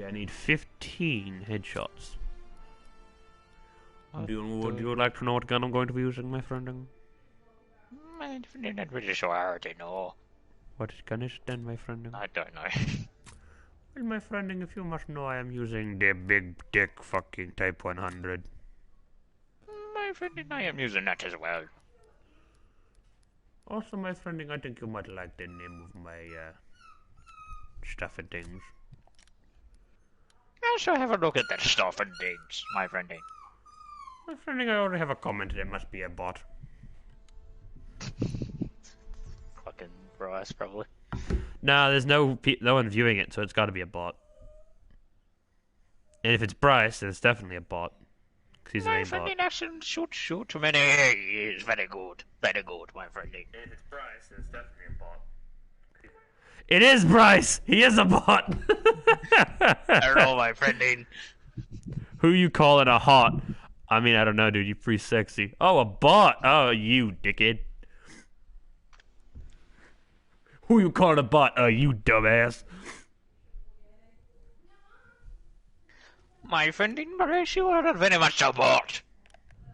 Okay, I need 15 headshots. Would you like to know what gun I'm going to be using, my friend? I'm not really sure. I already know. What gun is it then, my friend? I don't know. Well, my friend, if you must know, I am using the big dick fucking Type 100. My friend, I am using that as well. Also, my friend, I think you might like the name of my stuff and things. I shall have a look at that stuff and things, my friend. My friend, I already have a comment. It must be a bot. Fucking Bryce, probably. Nah, there's no one viewing it, so it's got to be a bot. And if it's Bryce, then it's definitely a bot. Cause he's an My aimbot. friend, AcTiOn shoot many is very good, my friend. And if it's Bryce, then it's definitely a bot. It is Bryce. He is a bot. I don't know, my friend. Who you calling a hot? I mean, I don't know, dude. You're pretty sexy. Oh, a bot. Oh, you dickhead. Who you calling a bot? Oh, you dumbass. My friend in Bryce, you are not very much a bot.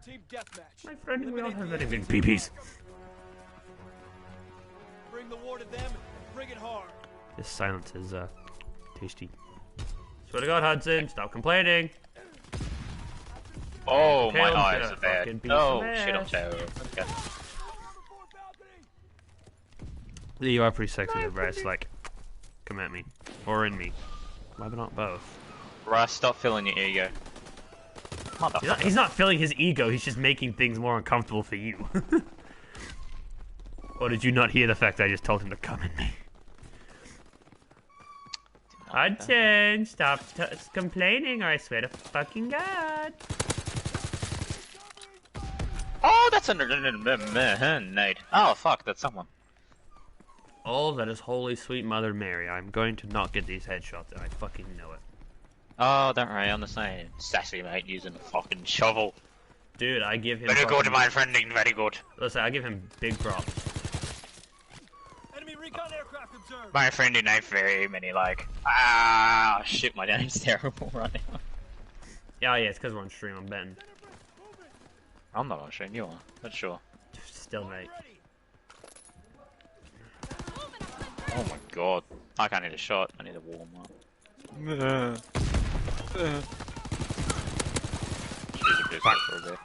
Team deathmatch. My friend, we all have very big peepees. Bring the war to them and bring it hard. This silence is, tasty. Swear to God, Hudson, stop complaining. Oh, my Tail eyes to are bad. fucking piece Oh, of shit, I'm ass. terrible. Okay. You are pretty sexy, Bryce. Like, come at me. Or in me. Why not both? Bryce, stop filling your ego. Motherfucker. He's not filling his ego, he's just making things more uncomfortable for you. Or did you not hear the fact that I just told him to come at me? Hudson, stop complaining or I swear to fucking God. Oh, that's a nade. Oh, fuck, that's someone. Oh, that is holy sweet Mother Mary. I'm going to not get these headshots and I fucking know it. Oh, don't worry, I'm the same. Sassy, mate, using a fucking shovel. Dude, I give him Very fucking... good, my friend, very good. Listen, I give him big props. Enemy recon aircraft observed. My friend and I very many, like... Ah, shit, my name's terrible right now. Yeah, it's because we're on stream, I'm betting. I'm not on stream, you are. That's sure. Still, mate. Oh my god. I can't need a shot, I need to warm up. She's a bit for a bit.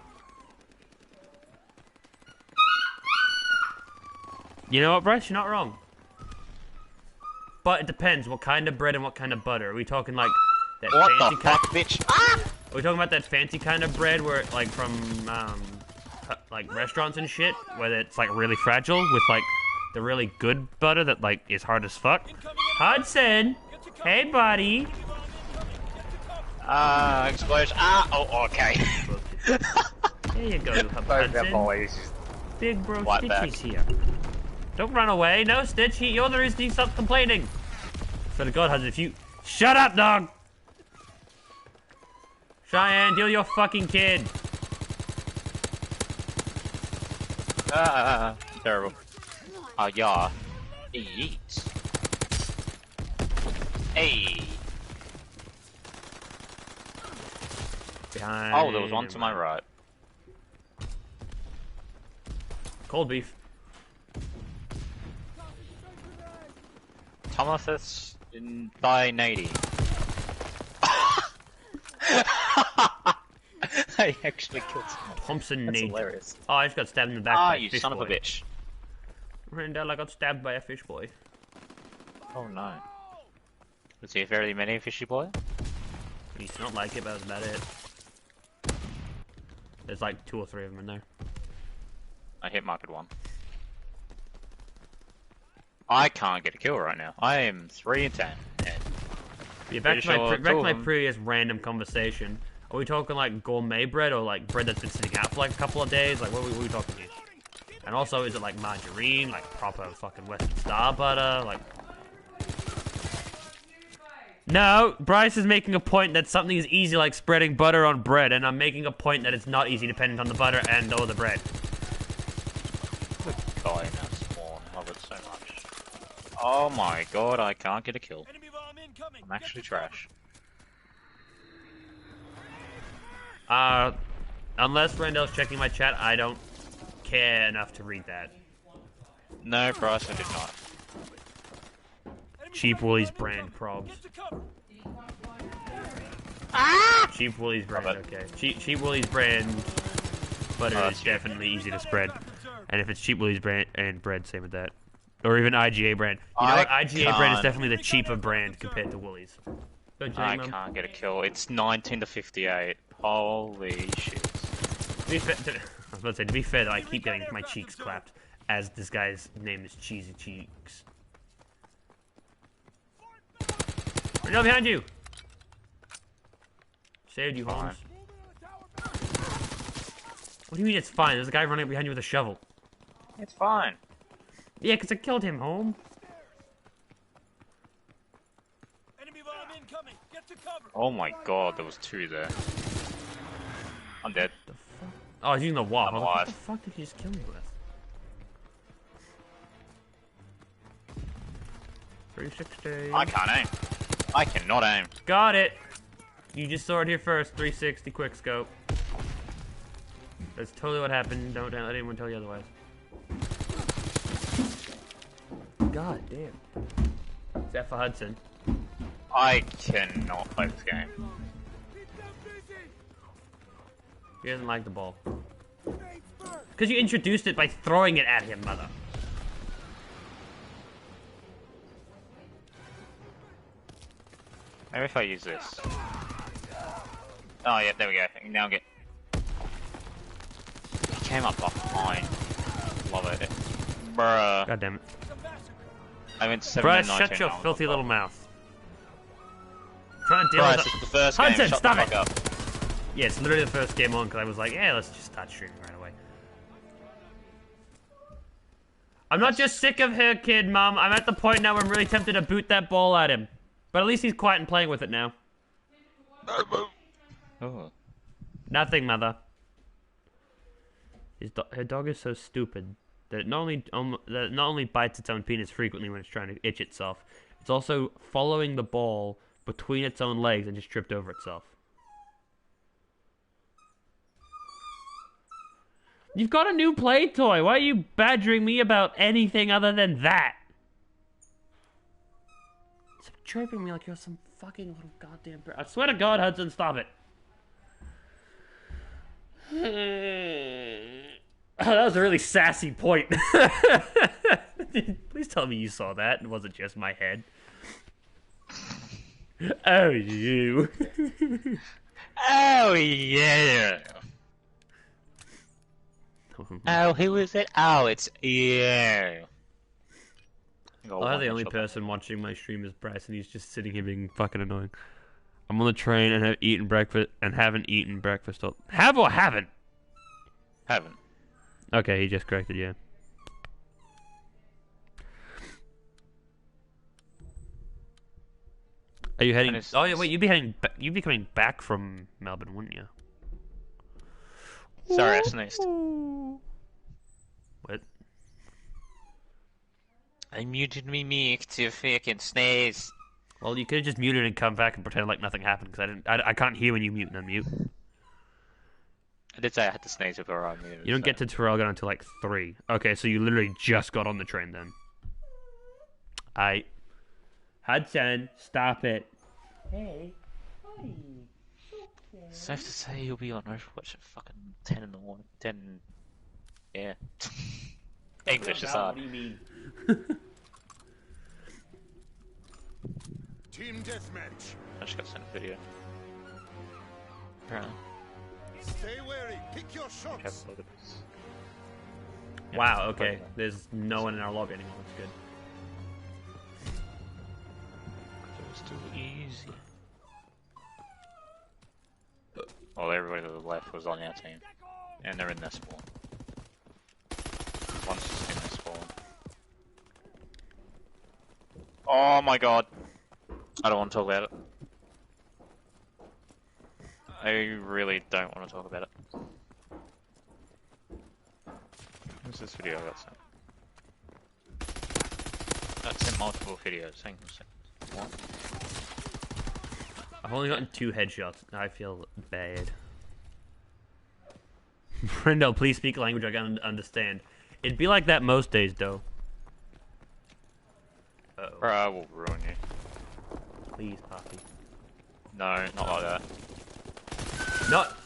You know what, Bryce? You're not wrong. But it depends what kind of bread and what kind of butter. Are we talking like that What fancy the fuck, bitch? Ah! Are we talking about that fancy kind of bread where it, like from like restaurants and shit, where it's like really fragile with like the really good butter that like is hard as fuck? Hudson, hey buddy. Explosion. Ah, oh, okay. There you go, Hudson. boys. Big bro White Stitchy's back. here. Don't run away. No, Stitch. You're the reason he stopped complaining. Swear to God, Hudson, if you... Shut up, dog! Cheyenne, deal your fucking kid. Terrible. Oh, yeah. Eat. Hey. Behind Oh, there was one to my right. Cold beef. Thomas in by 90. I actually killed someone. Thompson That's Nate. hilarious. Oh, I just got stabbed in the back Ah, by a you fish son boy. of a bitch. Randall, I got stabbed by a fish boy. Oh no. Was he a very many fishy boy? He smelled like it, but that's about it. There's like 2 or 3 of them in there. I hit market 1. I can't get a kill right now. I am 3 and 10. And Yeah, back to Pretty sure my two of 'em. previous random conversation. Are we talking like gourmet bread or like bread that's been sitting out for like a couple of days? Like, what are we talking here? And also, is it like margarine, like proper fucking Western Star butter? Like, no, Bryce is making a point that something is easy like spreading butter on bread, and I'm making a point that it's not easy depending on the butter and or the bread. guy in that spawn. Love it so much. Oh my god, I can't get a kill. I'm actually trash. Unless Randall's checking my chat, I don't care enough to read that. No, Bryce, I did not. Cheap Woolies brand probs. Cheap Woolies brand, okay. Cheap Woolies brand butter is definitely easy to spread. And if it's Cheap Woolies brand and bread, same with that. Or even IGA brand. You know what? IGA brand is definitely the cheaper brand compared to Woolies. I can't get a kill. It's 19 to 58. Holy shit. To be fair, I was about to say, to be fair though, I keep getting my cheeks clapped as this guy's name is Cheesy Cheeks. Right now behind you! Saved you, Holmes. What do you mean it's fine? There's a guy running behind you with a shovel. It's fine. Yeah, because I killed him, Holmes. Enemy bomb incoming. Get to cover. Oh my god, there was 2 there. I'm dead. The fuck? Oh, he's using the wall. I'm What alive. the fuck did he just kill me with? 360. I can't aim. I cannot aim. Got it. You just saw it here first. 360 quick scope. That's totally what happened. Don't let anyone tell you otherwise. God damn. Is that for Hudson? I cannot play this game. He doesn't like the ball. Because you introduced it by throwing it at him, mother. Maybe if I use this. Oh yeah, there we go. Now get. He came up behind. Love it. Bruh. God damn it. I went 7 Bryce, and 19 shut your now. filthy little mouth. Trying to deal Bryce, with it's the first game. Hudson, Shut stop the it! fuck up. Yeah, it's literally the first game on because I was like, yeah, let's just start streaming right away. I'm not just sick of her, kid, Mum. I'm at the point now where I'm really tempted to boot that ball at him. But at least he's quiet and playing with it now. Oh. Nothing, Mother. Her dog is so stupid that it not only bites its own penis frequently when it's trying to itch itself, it's also following the ball between its own legs and just tripped over itself. You've got a new play toy. Why are you badgering me about anything other than that? Stop chirping me like you're some fucking little goddamn bird. I swear to God, Hudson, stop it. Oh, that was a really sassy point. Please tell me you saw that and it wasn't just my head. Oh, you. Oh yeah. Oh, who is it? Oh, it's you. I'm the only person watching my stream is Bryce, and he's just sitting here being fucking annoying. I'm on the train and have eaten breakfast and haven't eaten breakfast. Have or haven't? Haven't. Okay, he just corrected, yeah. Are you heading? Oh yeah, wait. You'd be coming back from Melbourne, wouldn't you? Sorry, I sneezed. What? I muted me mic to fucking sneeze. Well, you could have just muted and come back and pretend like nothing happened because I can't hear when you mute and unmute. I did say I had to sneeze before I muted. You don't get to Traralgon until like 3. Okay, so you literally just got on the train then. Hudson, stop it. Hey. Hi. Safe to say you'll be on Overwatch at fucking 10 in the morning. 10. Yeah. English is hard. What do you mean? Team deathmatch. I just got sent a video. Apparently. Stay wary. Pick your Have shots. a look at this. Yeah, Wow, okay. There's no one in our lobby anymore. That's good. So it's too easy. Well, everybody to the left was on our team. And they're in their spawn. One's just in their spawn. Oh my god. I don't want to talk about it. I really don't want to talk about it. What's this video I got sent? Got sent multiple videos. Hang on a second. What? I've only gotten 2 headshots. I feel bad. Friendo, please speak a language I can understand. It'd be like that most days, though. Uh-oh. Bro, I will ruin you. Please, Poppy. No, not like that. Not.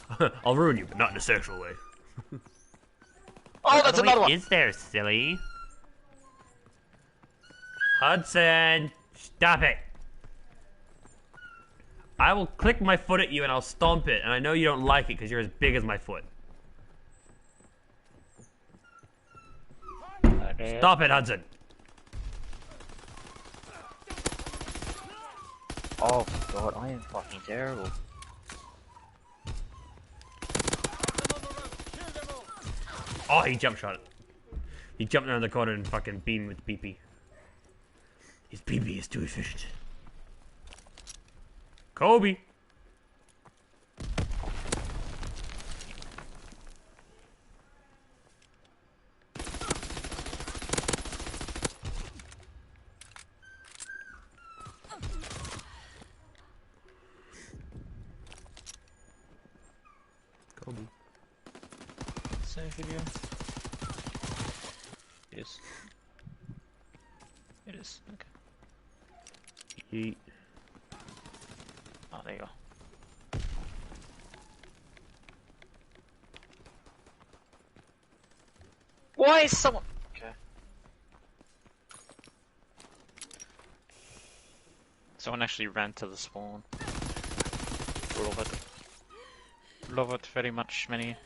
I'll ruin you, but not in a sexual way. Oh, that's another one! Is there, silly? Hudson, stop it! I will click my foot at you and I'll stomp it, and I know you don't like it because you're as big as my foot. Okay. Stop it, Hudson! Oh god, I am fucking terrible. Oh, he jump shot it. He jumped around the corner and fucking beamed with PP. His PP is too efficient. Kobe! Kobe. Save video. Yes. It is. Okay. Yeet. Oh, there you go. Why is someone? Okay. Someone actually ran to the spawn. Love it. Love it very much, many.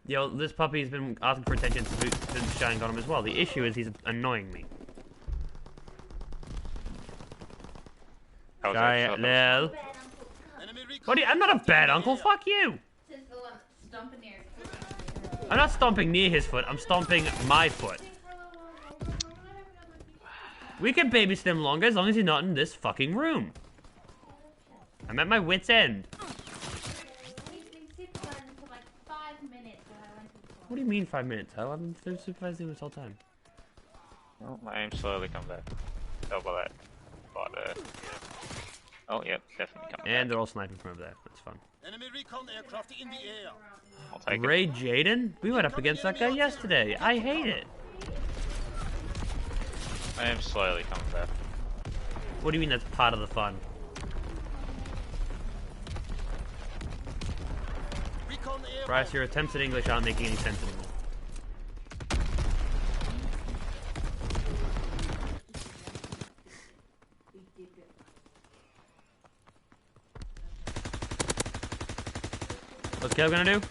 Yo, this puppy's been asking for attention since Shine got him as well. The issue is he's annoying me. Shy, lol. What do you, I'm not a bad uncle, fuck you! I'm not stomping near his foot, I'm stomping my foot. We can babysit him longer as long as he's not in this fucking room. I'm at my wit's end. What do you mean 5 minutes? Hell, I've been supervising this whole time. Oh, my aim slowly come back. Oh, by that. But, oh, yep, definitely coming And back. they're all sniping from over there. That's fun. Enemy recon aircraft in the air. I'll take it. Ray Jaden? We went up against that guy yesterday. I hate it. I am slowly coming back. What do you mean that's part of the fun? Recon air. Bryce, your attempts at English aren't making any sense anymore. What's Caleb gonna do?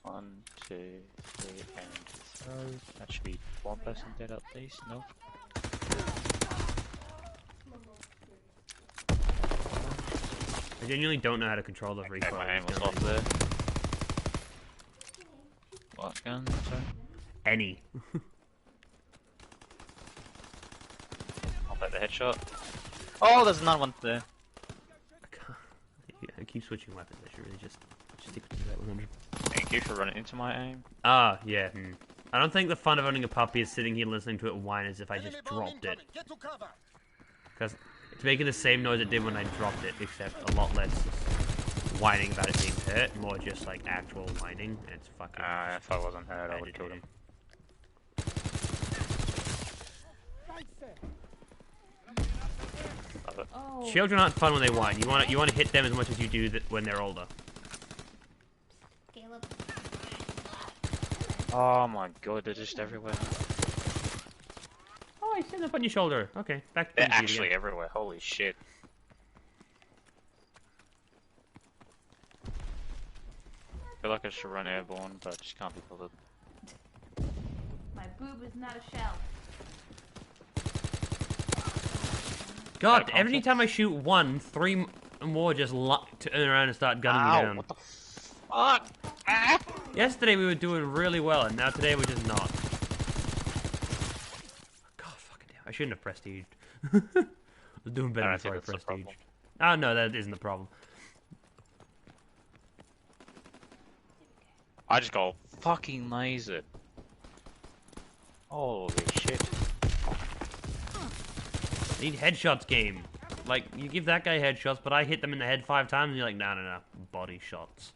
1, 2, 3, and throw. That should be one person dead at least. No. I genuinely don't know how to control the Okay, recoil. my aim was off there. What gun? Sorry. Any. I'll take the headshot. Oh, there's another one there. I keep switching weapons. I should really just stick to that 100. Thank you for running into my aim. Ah, yeah. I don't think the fun of owning a puppy is sitting here listening to it whine as if I just dropped it. Get to cover. Because it's making the same noise it did when I dropped it, except a lot less whining about it being hurt, more just like actual whining. And it's fucking. If I wasn't hurt, I would have killed him. Love it. Oh. Children aren't fun when they whine. You want to hit them as much as you do when they're older. Caleb. Oh my god, they're just everywhere. Oh, he's sitting up on your shoulder. Okay, back to They're the actually everywhere, holy shit. I feel like I should run airborne, but I just can't be bothered. My boob is not a shell. God, Got a every console? time I shoot one, three more just turn around and start gunning me down. What the fuck? Ah! Yesterday we were doing really well, and now today we're just not. God, fucking damn. I shouldn't have prestiged. I was doing better I before I don't think that's the prestige. problem. Oh, no, that isn't the problem. I just got fucking lasered. Holy shit. I need headshots, game. Like, you give that guy headshots, but I hit them in the head 5 times, and you're like, no, no, no. Body shots.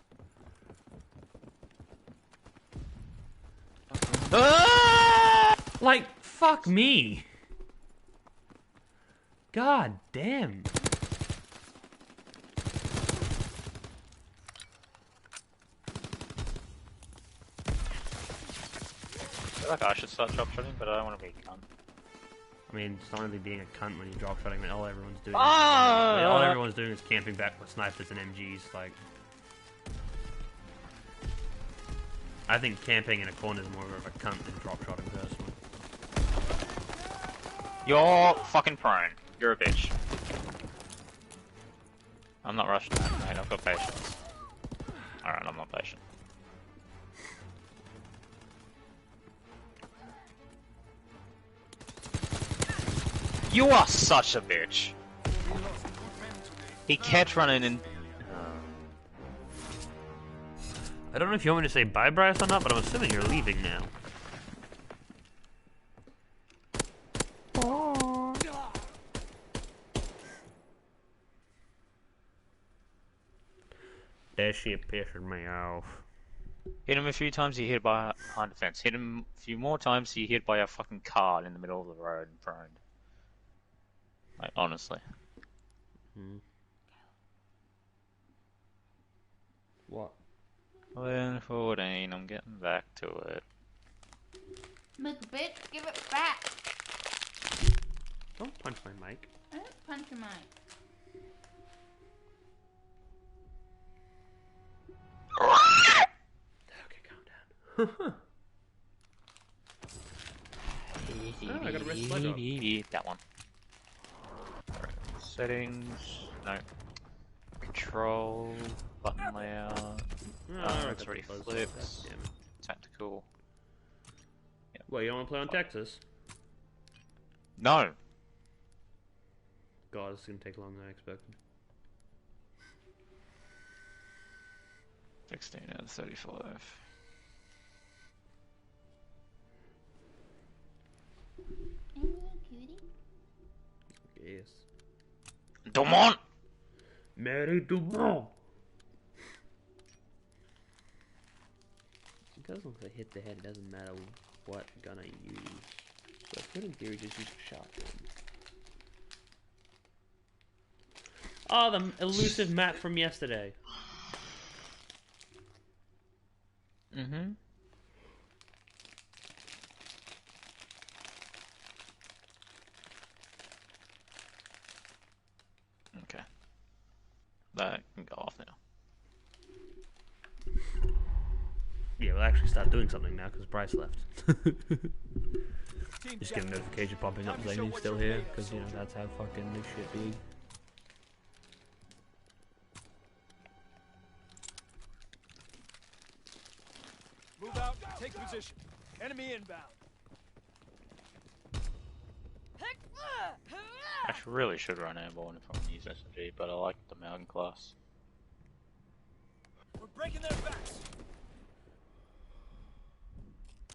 Like, fuck me. God damn. I feel like I should start drop shotting, but I don't want to be a cunt. I mean, it's not really being a cunt when you drop shotting, when all everyone's doing Ah! all everyone's doing is camping back with snipers and MGs, like... I think camping in a corner is more of a cunt than drop shotting, personally. You're fucking prone. You're a bitch. I'm not rushing that, mate. I've got patience. Alright, I'm not patient. You are such a bitch. He kept running in. I don't know if you want me to say bye, Bryce, or not, but I'm assuming you're leaving now. That shit pissing me off. Hit him a few times, he hit by behind the fence. Hit him a few more times, he hit by a fucking car in the middle of the road and prone. Like, honestly. What? 11:14, I'm getting back to it. Look, bitch, give it back. Don't punch my mic. I don't punch your mic. Okay, calm down. Oh, I got a red sludge up. That one. Alright, settings. No. Control. Button layout. It's already flipped. Tactical. Yep. Well, you don't want to play on Texas? No! God, this is going to take longer than I expected. 16 out of 35. Ain't you a cutie? Yes. Dumont! Mary Dumont! Because once I hit the head, it doesn't matter what gun I use. So I could in theory just use a shotgun. Oh, the elusive map from yesterday. Mm-hmm. Okay. That can go off now. Yeah, we'll actually start doing something now because Bryce left. Just get a notification popping up saying he's still here because, you know, that's how fucking this shit be. Move out, take position. Enemy inbound. I really should run airborne if I'm gonna use SMG, but I like the mountain class. We're breaking their backs.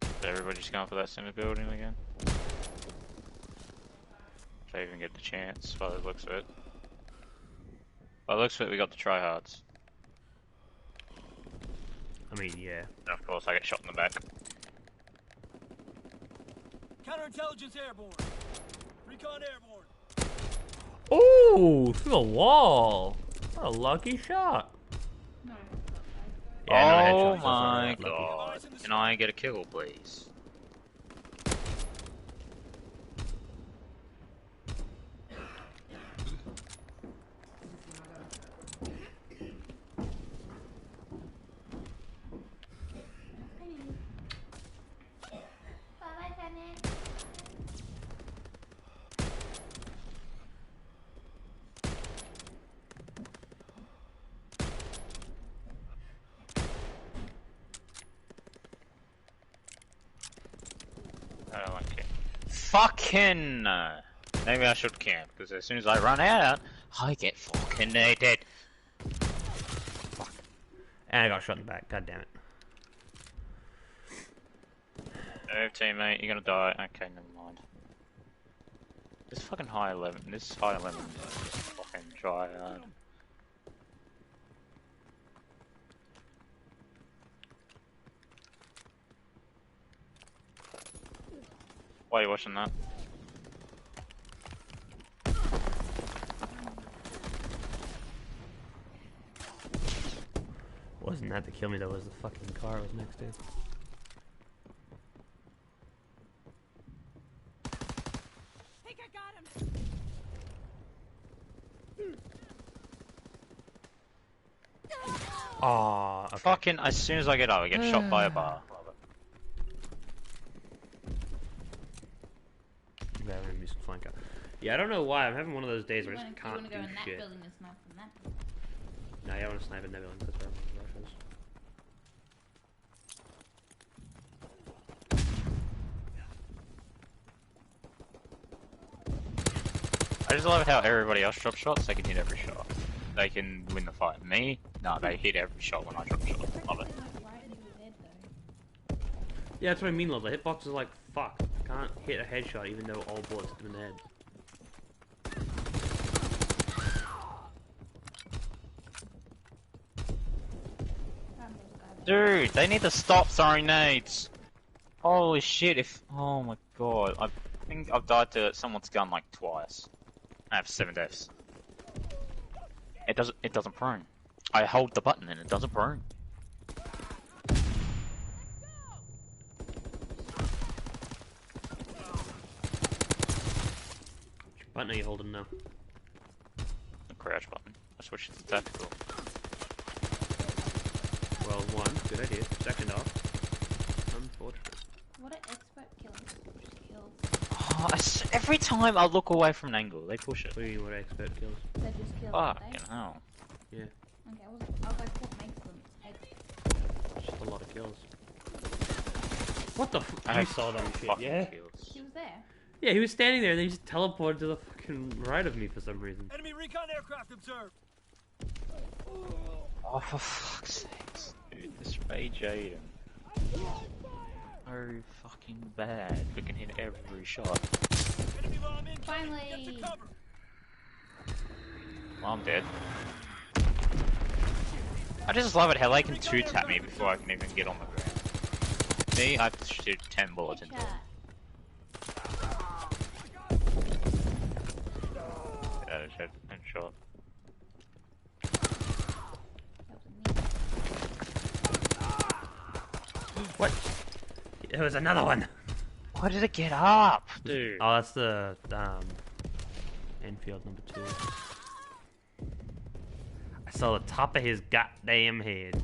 Is everybody just going for that center building again? If I even get the chance, by the looks of it. By the looks of it, we got the tryhards. I mean, yeah. And of course, I get shot in the back. Counterintelligence airborne. Recon airborne. Ooh, through the wall. What a lucky shot. No. Yeah, no Oh headshots, that's my alright, lucky. god. Can I get a kill, please? Bye-bye, Fanny. I don't like it. Fucking! Maybe I should camp, because as soon as I run out, I get fucking dead. And I got shot in the back, god damn it. Move, teammate, you're gonna die. Okay, never mind. This fucking high 11. This high 11 is just fucking dry. Why are you watching that? Wasn't that to kill me, that was the fucking car I was next to. Think I got him. Aw, okay. Fucking, as soon as I get up, I get shot by a bar. Yeah, I'm gonna be some flanker. Yeah, I don't know why. I'm having one of those days where I You just wanna can't go do in that shit. building and snipe from that. No, yeah, I want to snipe at Nebula because that's where everyone rushes. I just love how everybody else drops shots, they can hit every shot. They can win the fight. Me? No, they hit every shot when I drop shots. Love it. Right into his head though. Yeah, that's what I mean, love. The hitbox is like, fuck. I can't hit a headshot even though all bullets hit him in the head. Dude, they need to stop throwing nades. Holy shit, oh my god. I think I've died to someone's gun like twice. I have 7 deaths. It doesn't prone. I hold the button and it doesn't prone. Which button are you holding now? The crouch button. I switched it to tactical. Well, one, good idea. Second off, unfortunate. What an expert killing skills. Oh, every time I look away from an angle, they push it. What do you mean, what expert kills? They just kill, Fucking don't they? hell. Yeah, Okay, I was like, what makes them expert? just a lot of kills. What the f- I You saw that shit, fucking yeah? kills. He was there. Yeah, he was standing there and then he just teleported to the fucking right of me for some reason. Enemy recon aircraft observed. Oh, for fuck's sakes. Dude, this Ray Jaden. So fucking bad. We can hit every shot. Enemy bomb incoming. Finally. Get to cover. Well, I'm dead. I just love it how they can 2-tap me before I can even get on the ground. Me, I have to shoot 10 bullets into it. Headshot. Headshot. What? There was another one! Why did it get up? Dude. Oh, that's the, Enfield number 2. I saw the top of his goddamn head.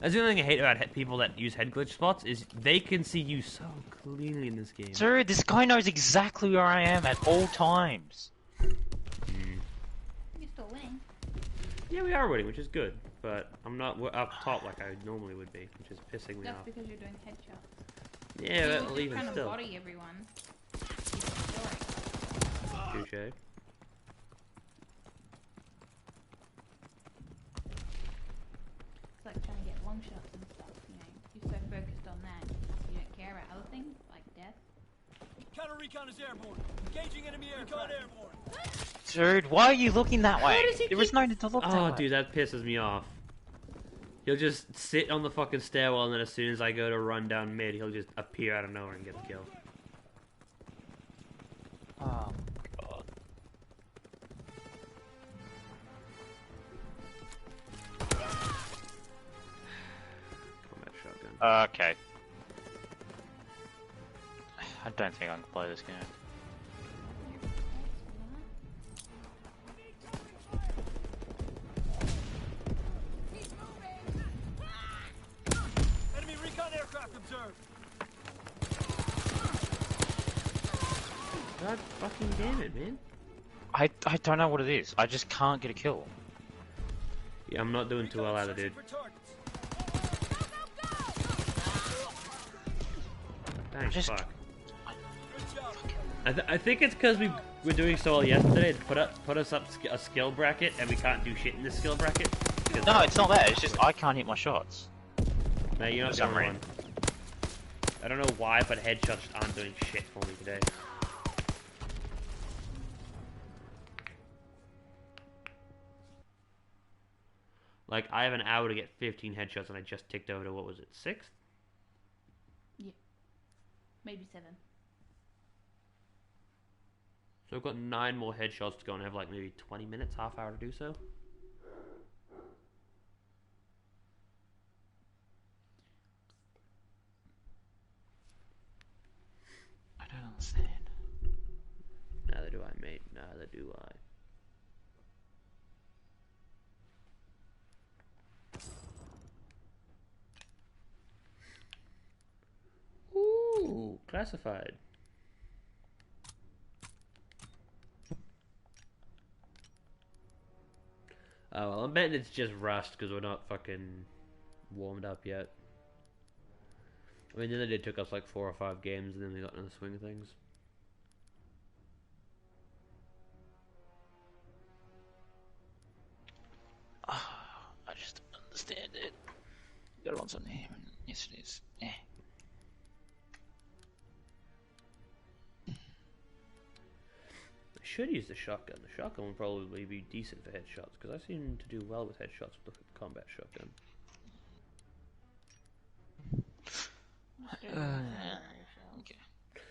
That's the only thing I hate about people that use head glitch spots is they can see you so cleanly in this game. Dude, this guy knows exactly where I am at all times. You're still winning. Yeah, we are winning, which is good, but I'm not up top like I normally would be, which is pissing me That's off. because you're doing headshots. Yeah, You're but just even trying to still. body everyone. Touche. It's like trying to get long shots and stuff, you know. You're so focused on that, you don't care about other things, like death. Counter recon is airborne. Engaging enemy aircraft. Airborne. Dude, why are you looking that way? does he There was keep- no need to look that way. Oh, dude, that pisses me off. He'll just sit on the fucking stairwell, and then as soon as I go to run down mid, he'll just appear out of nowhere and get the kill. Oh my god. Combat shotgun. Okay. I don't think I can play this game. Enemy recon aircraft observed. God fucking damn it, man. I don't know what it is. I just can't get a kill. Yeah, I'm not doing too well either, dude. For targets. Thanks, Just- fuck. Good job. I think it's because we were doing so well yesterday. It put us up a skill bracket, and we can't do shit in this skill bracket. No, it's not that. It's just I can't hit my shots. No, you're not For the some only one. I don't know why, but headshots just aren't doing shit for me today. Like, I have an hour to get 15 headshots, and I just ticked over to, what was it, 6th? Yeah. Maybe 7. So I've got 9 more headshots to go, and I have like maybe 20 minutes, half hour to do so. I don't understand. Neither do I, mate. Neither do I. Ooh, classified. Oh, well, I'm betting it's just rust because we're not fucking warmed up yet. I mean, the other day took us like 4 or 5 games and then we got in the swing of things. I just don't understand it. Got on something here. Yes, it is. Yeah. I should use the shotgun. The shotgun would probably be decent for headshots because I seem to do well with headshots with the combat shotgun. Okay.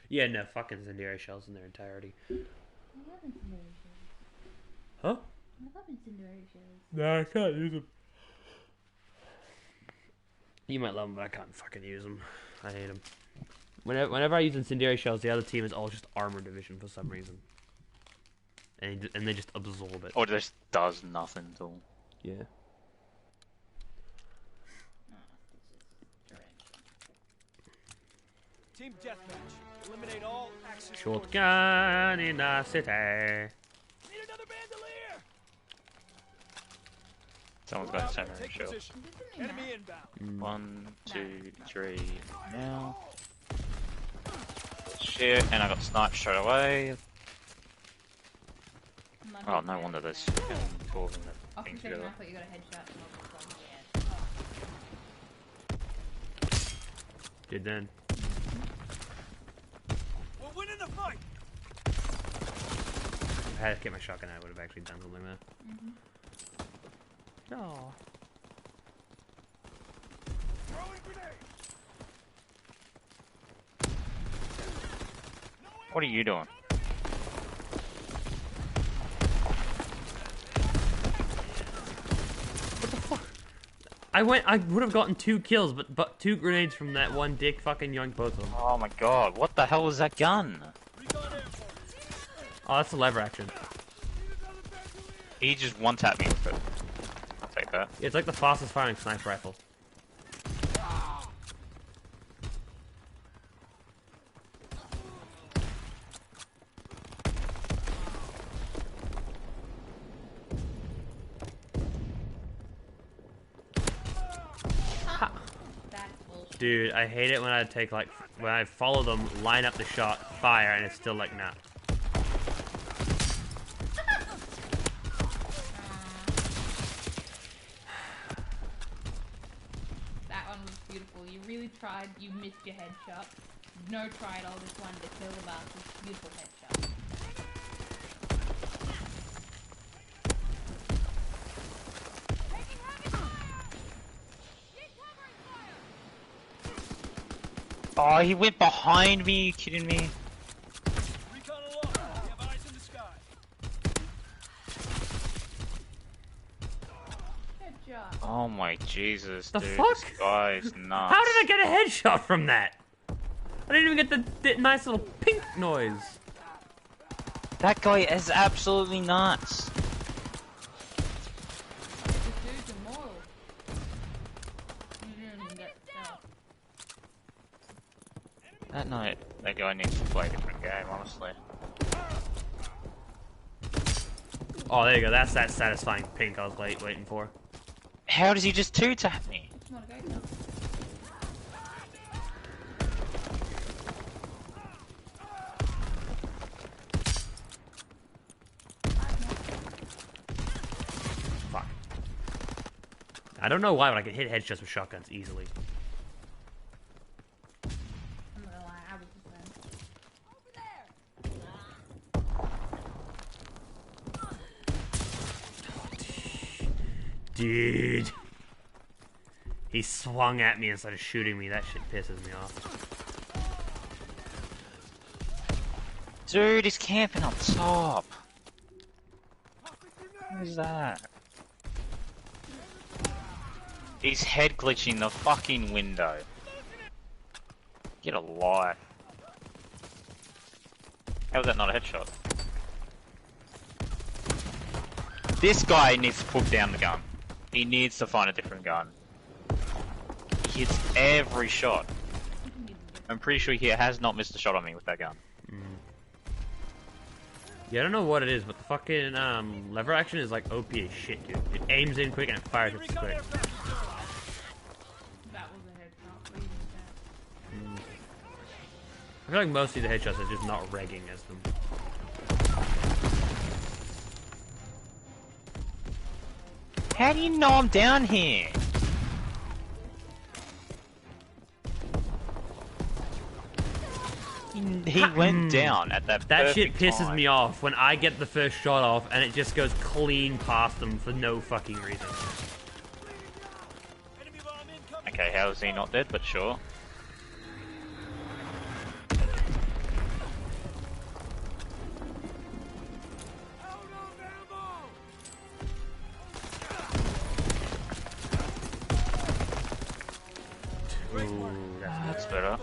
Yeah, no, fucking incendiary shells in their entirety. I love incendiary shells. Huh? I love incendiary shells. No, I can't use them. You might love them, but I can't fucking use them. I hate them. Whenever I use incendiary shells, the other team is all just armor division for some reason. And they just absorb it. Or this does nothing at all. Yeah. Team deathmatch. Eliminate all access. Shotgun in the city. Need another bandolier. Someone's got a center Take shell. position. Is this in the Enemy map? inbound. 1, 2, 3. Now. Shit, and I got sniped straight away. Oh, no wonder there's 4 of them that Off being the second, together. I thought you got a headshot and I was just like, yeah. Good then. We're winning the fight. If I had to get my shotgun out, I would have actually done something there. No. Throwing grenade. What are you doing? I would have gotten 2 kills, but 2 grenades from that one dick fucking yoink both of them. Oh my god, what the hell was that gun? Oh, that's the lever action. He just one-tapped me with it. I'll take that. It's like the fastest firing sniper rifle. That's bullshit. Dude, I hate it when when I follow them, line up the shot, fire, and it's still like, nah. That one was beautiful. You really tried. You missed your headshot. No try at all. Just wanted to kill the bastard. Beautiful headshot. Oh, he went behind me, you kidding me? Recon aloft. We have eyes in the sky. Headshot. Oh my Jesus, The dude. fuck? This guy's nuts. How did I get a headshot from that? I didn't even get the nice little pink noise. That guy is absolutely nuts. This dude's immortal. You didn't even get stuff. That guy needs to play a different game, honestly. Oh, there you go. That's that satisfying pink I was waiting for. How does he just two-tap me? Just wanna go now. Fuck. I don't know why, but I can hit headshots with shotguns easily. Dude. He swung at me instead of shooting me. That shit pisses me off. Dude, he's camping on top. What is that? He's head glitching the fucking window. Get a life. How was that not a headshot? This guy needs to put down the gun. He needs to find a different gun. He hits every shot. I'm pretty sure he has not missed a shot on me with that gun. Yeah, I don't know what it is, but the fucking lever action is like OP as shit, dude. It aims in quick and it fires it quick. That was a headshot. What do you think of that? I feel like most of the headshots are just not regging as them. How do you know I'm down here? He went down at that That shit perfect pisses time. me off when I get the first shot off and it just goes clean past them for no fucking reason. Okay, how is he not dead? But sure. Ooh, That's better.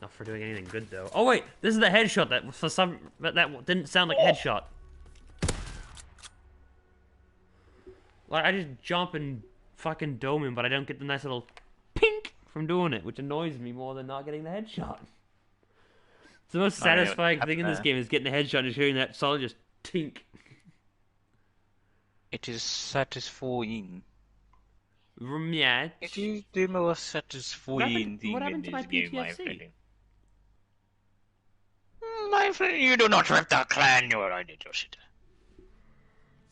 not for doing anything good though. Oh wait, this is the headshot that for some that didn't sound like a headshot. Like I just jump and fucking dome him, but I don't get the nice little pink from doing it, which annoys me more than not getting the headshot. It's the most satisfying thing in this game is getting the headshot and just hearing that solid just tink. It is satisfying. Yeah. It is the most satisfying thing what in happened to this my game, my PTSD? friend. My friend, you do not rep the clan, you are ready to sit.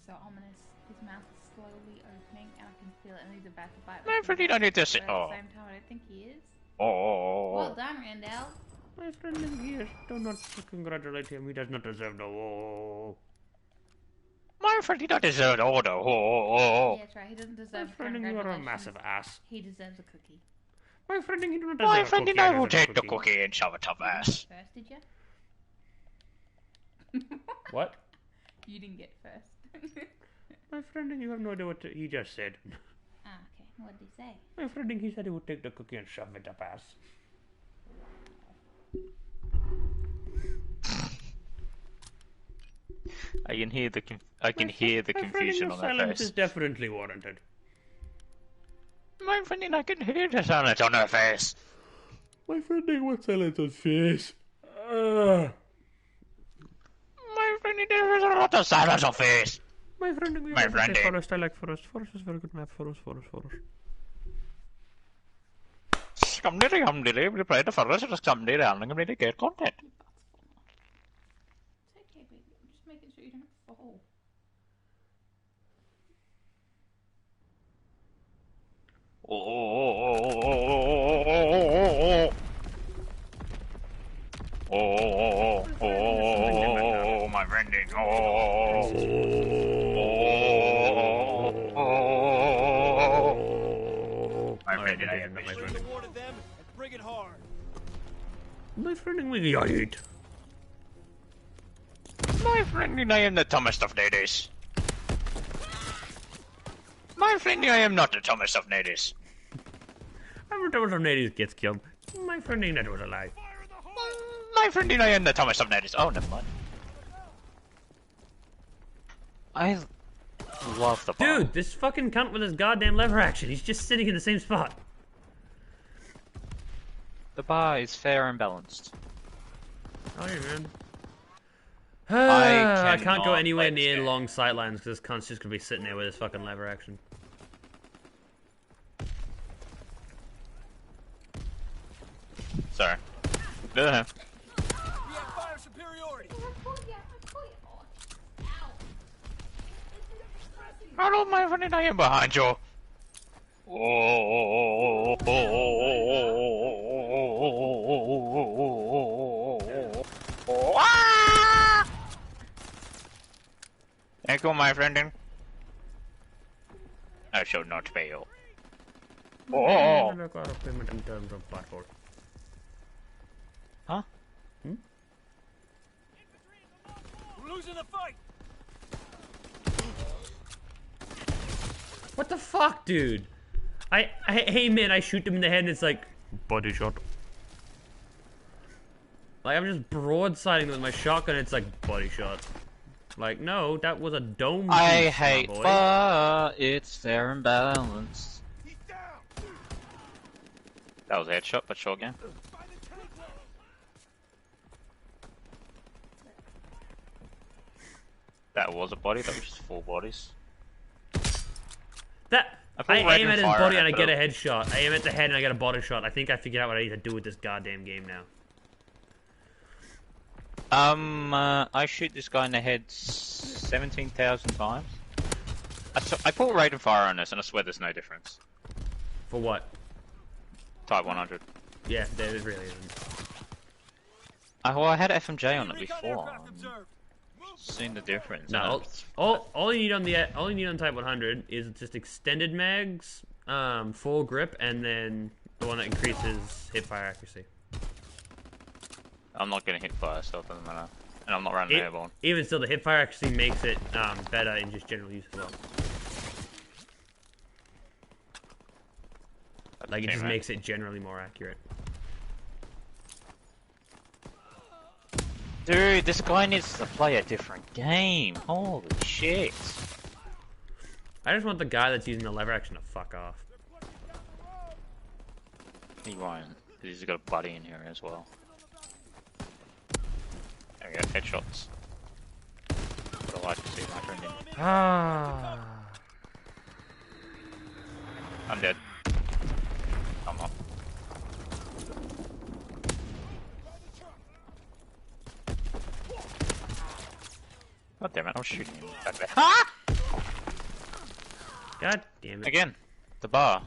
So ominous. His mouth is slowly opening, and I can feel it, and he's about to bite. My friend, you don't need to sit. But at Oh. the same time, I don't think he is. Oh. Well done, Randall. My friend is here. Do not congratulate him. He does not deserve the war. My friend, you don't deserve all the Yeah, that's right. He doesn't My deserve friend, you are a congratulations. massive ass. He deserves a cookie. My friend, you do not deserve My a friend, cookie. you I know, will deserve a take the cookie and shove it up ass. First, did you? What? You didn't get first. My friend, you have no idea what he just said. Ah, okay. What did he say? My friend, he said he would take the cookie and shove it up ass. I can hear the confusion on My friend, her silence is face. definitely warranted. My friend, I can hear the silence on her face. My friend, what silence on face? My friend, there is a lot of silence on face. My friend, we My like to say friend. forest. I like forest. Forest is a very good map. Forest. Come near, we play the forest, just come near, and I'm going to get content. It's okay, baby. I'm just making sure you don't fall. Oh, my friend. My friend, I am my Bring friend. the war to them and bring it hard. My friend, we got it. My friend, I am the dumbest of ladies. My friend, I am not the dumbest of ladies. I'm the of ladies gets killed. My friend, that was a lie. My friend, I am the dumbest of ladies. Oh, never mind. I love the bar. Dude, this fucking cunt with his goddamn lever action. He's just sitting in the same spot. The bar is fair and balanced. Oh, yeah, man. I I can't go cannot anywhere play this near game. long sightlines because this cunt's just gonna be sitting there with his fucking lever action. Sorry. Go ahead. We have fire superiority. I caught you. Oh, ow. Hello, my friend, I am behind you. Oh, Thank you, my friend. I shall not fail. Oh! I got a payment in terms of parkour. Huh? We're losing the fight. What the fuck, dude? Hey man, I shoot him in the head and it's like body shot. Like I'm just broadsiding with my shotgun. It's like body shot. Like no, that was a dome. I piece, hate my boy. fire. It's fair and balanced. He's down. That was a headshot, but sure again. That was a body. That was just 4 bodies. That I I put aim at his fire body at and I get a it. headshot. I aim at the head and I get a body shot. I think I figured out what I need to do with this goddamn game now. I shoot this guy in the head 17,000 times. I put rate and fire on this, and I swear there's no difference. For what? Type 100. Yeah, there really isn't. Well, I had FMJ on it Recon before. aircraft observed. Seen the difference. No, all you need on Type 100 is just extended mags, full grip, and then the one that increases hip fire accuracy. I'm not gonna hit fire, so it doesn't matter. And I'm not running airborne. Even still, the hip fire accuracy makes it better in just general use as well. Like it just makes it generally more accurate. Dude, this guy needs to play a different game. Holy shit. I just want the guy that's using the lever action to fuck off. He won't, because he's got a buddy in here as well. There we go, headshots. What I like to see, my friend. Ah. I'm dead. I'm not. God damn it, I was shooting him back there. Ah! God damn it. Again, the bar.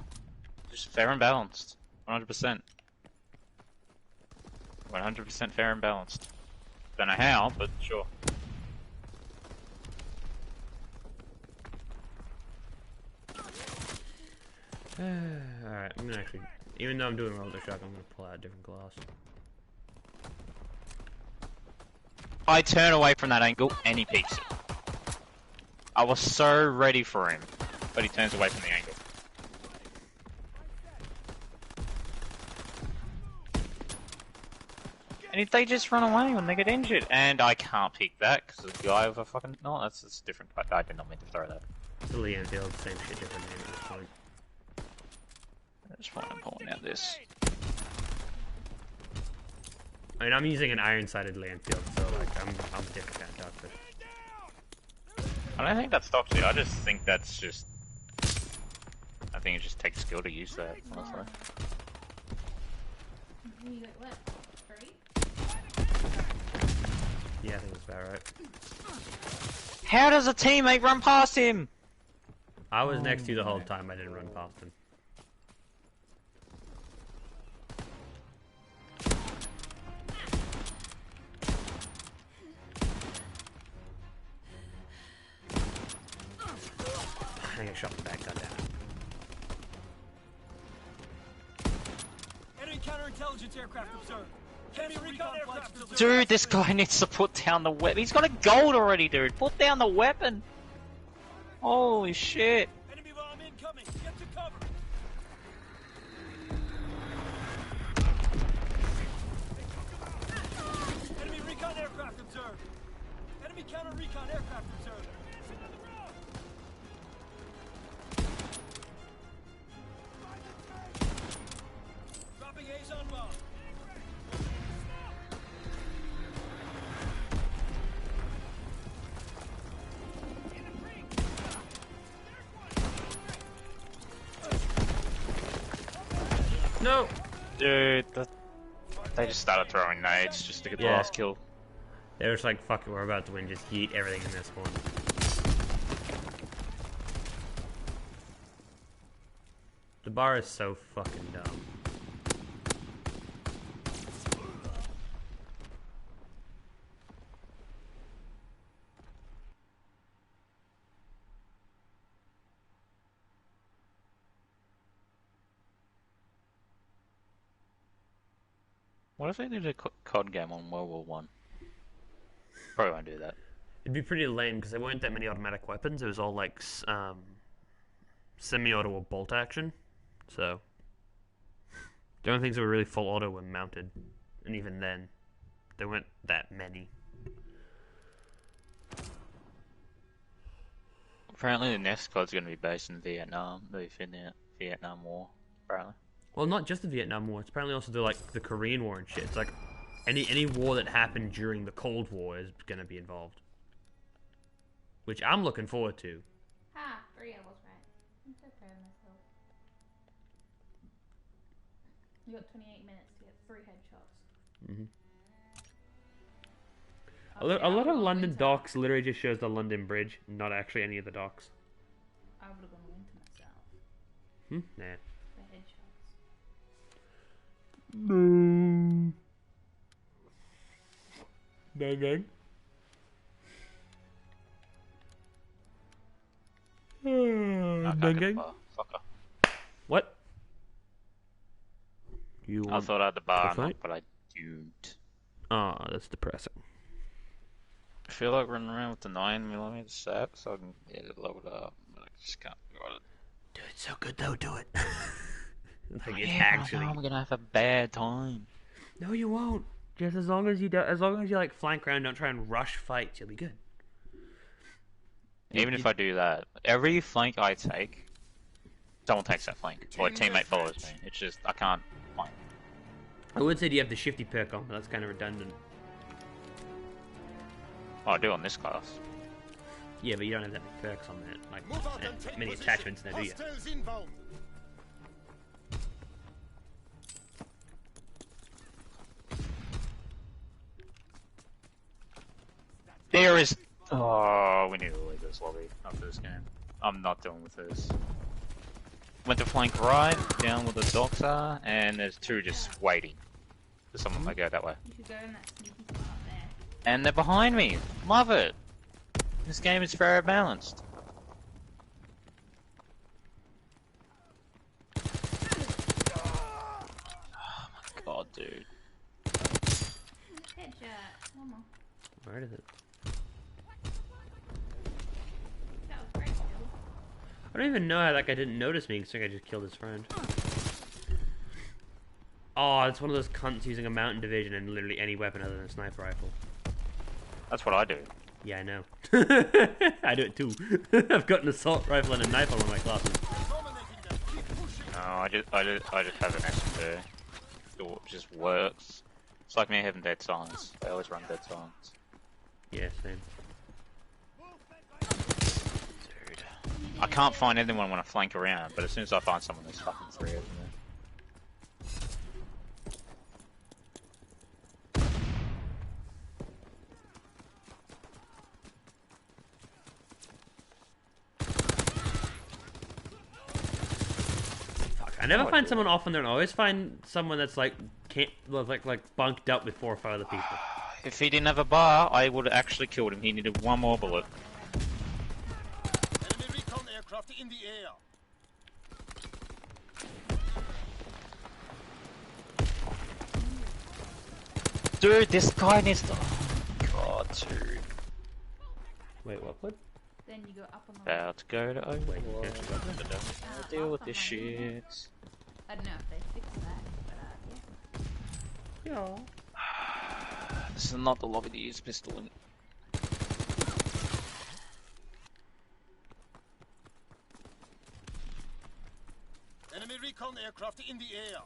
Just fair and balanced. 100%. 100% fair and balanced. Don't know how, but sure. Alright, I'm gonna actually, even though I'm doing well with the shotgun, I'm gonna pull out a different class. I turn away from that angle and he peeks it. I was so ready for him, but he turns away from the angle. And if they just run away when they get injured, and I can't pick that because the guy with a fucking that's different. I did not mean to throw that. It's the Lee Enfield, same shit, different name at this point. That's why I'm pulling out this. I mean, I'm using an iron-sided Landfield, so like, I'm a different kind of doctor. I don't think that's toxic. I just think that's just. I think it just takes skill to use that. Honestly. You got what? 3? Yeah, I think that's about right. How does a teammate run past him? I was next to you the whole time. I didn't run past him. I got shot in the back, goddammit. Enemy counterintelligence aircraft observed. Enemy recon aircraft observed. Dude, this guy needs to put down the weapon. He's got a gold already, dude. Put down the weapon. Holy shit. Enemy bomb incoming. Get to cover. Enemy recon aircraft observed. Enemy counter recon aircraft observed. Dropping A's on bomb. No! Dude, they just started throwing nades just to get the Yeah. last kill. They were just like, fuck it, we're about to win, just yeet everything in this one. The bar is so fucking dumb. What if they did a COD game on World War One? Probably won't do that. It'd be pretty lame because there weren't that many automatic weapons. It was all like semi-auto or bolt action. So the only things that were really full auto were mounted, and even then, there weren't that many. Apparently, the next COD's going to be based in Vietnam. The Vietnam War, apparently. Well, not just the Vietnam War. It's apparently also the Korean War and shit. It's like any war that happened during the Cold War is going to be involved, which I'm looking forward to. Ha! VeRy, I was right. I'm so proud of myself. You got 28 minutes to get 3 headshots. Mm-hmm. A lot of London docks literally just shows the London Bridge, not actually any of the docks. I would have gone winter myself. Nah. For headshots. No. Gang gang. Gang gang. Fucker. What? You I want thought I had the bar, to fight? but I don't. Oh, that's depressing. I feel like running around with the 9mm set so I can get it leveled up, but I just can't got it. Dude, it's so good though, do it. Like it's Yeah, actually. I'm gonna have a bad time. No, you won't. Just as long as you like flank around, don't try and rush fights, you'll be good. Even if I do that, every flank I take, someone takes that flank, or a teammate follows me. It's just, I can't flank. I would say you have the shifty perk on, but that's kind of redundant. Oh, I do on this class. Yeah, but you don't have that many perks on that, like Move out and take many position. attachments now, do you? Hostiles inbound. There is... Oh, we need to leave this lobby after this game. I'm not dealing with this. Went to flank right, down where the docks are, and there's 2 just waiting. For someone might go that way. You should go in that sneaky spot up there. And they're behind me! Love it! This game is very balanced. Oh my god, dude. Headshot. One more. Where is it? That was great, Bill. I don't even know how that guy didn't notice me, because I just killed his friend. Oh, it's one of those cunts using a mountain division and literally any weapon other than a sniper rifle. That's what I do. Yeah, I know. I do it too. I've got an assault rifle and a knife on one of my classes. Dominating them. Keep pushing. No, I just have an SMG. It just works. It's like me having dead silence. I always run dead silence. Yeah, same. Dude. I can't find anyone when I flank around, but as soon as I find someone, there's fucking 3 of them there. I never find someone often there, and I always find someone that's like bunked up with 4 or 5 other people. If he didn't have a bar, I would have actually killed him. He needed 1 more bullet. Enemy recon aircraft in the air. Dude, this guy needs to... Oh my god, dude. Wait, what? Then you go up on the About to go to Wait, Overwatch. yeah. Deal with this shit. I don't know if they fixed that, but yeah. Yeah. This is not the lobby to use pistol in. Enemy recon aircraft in the air.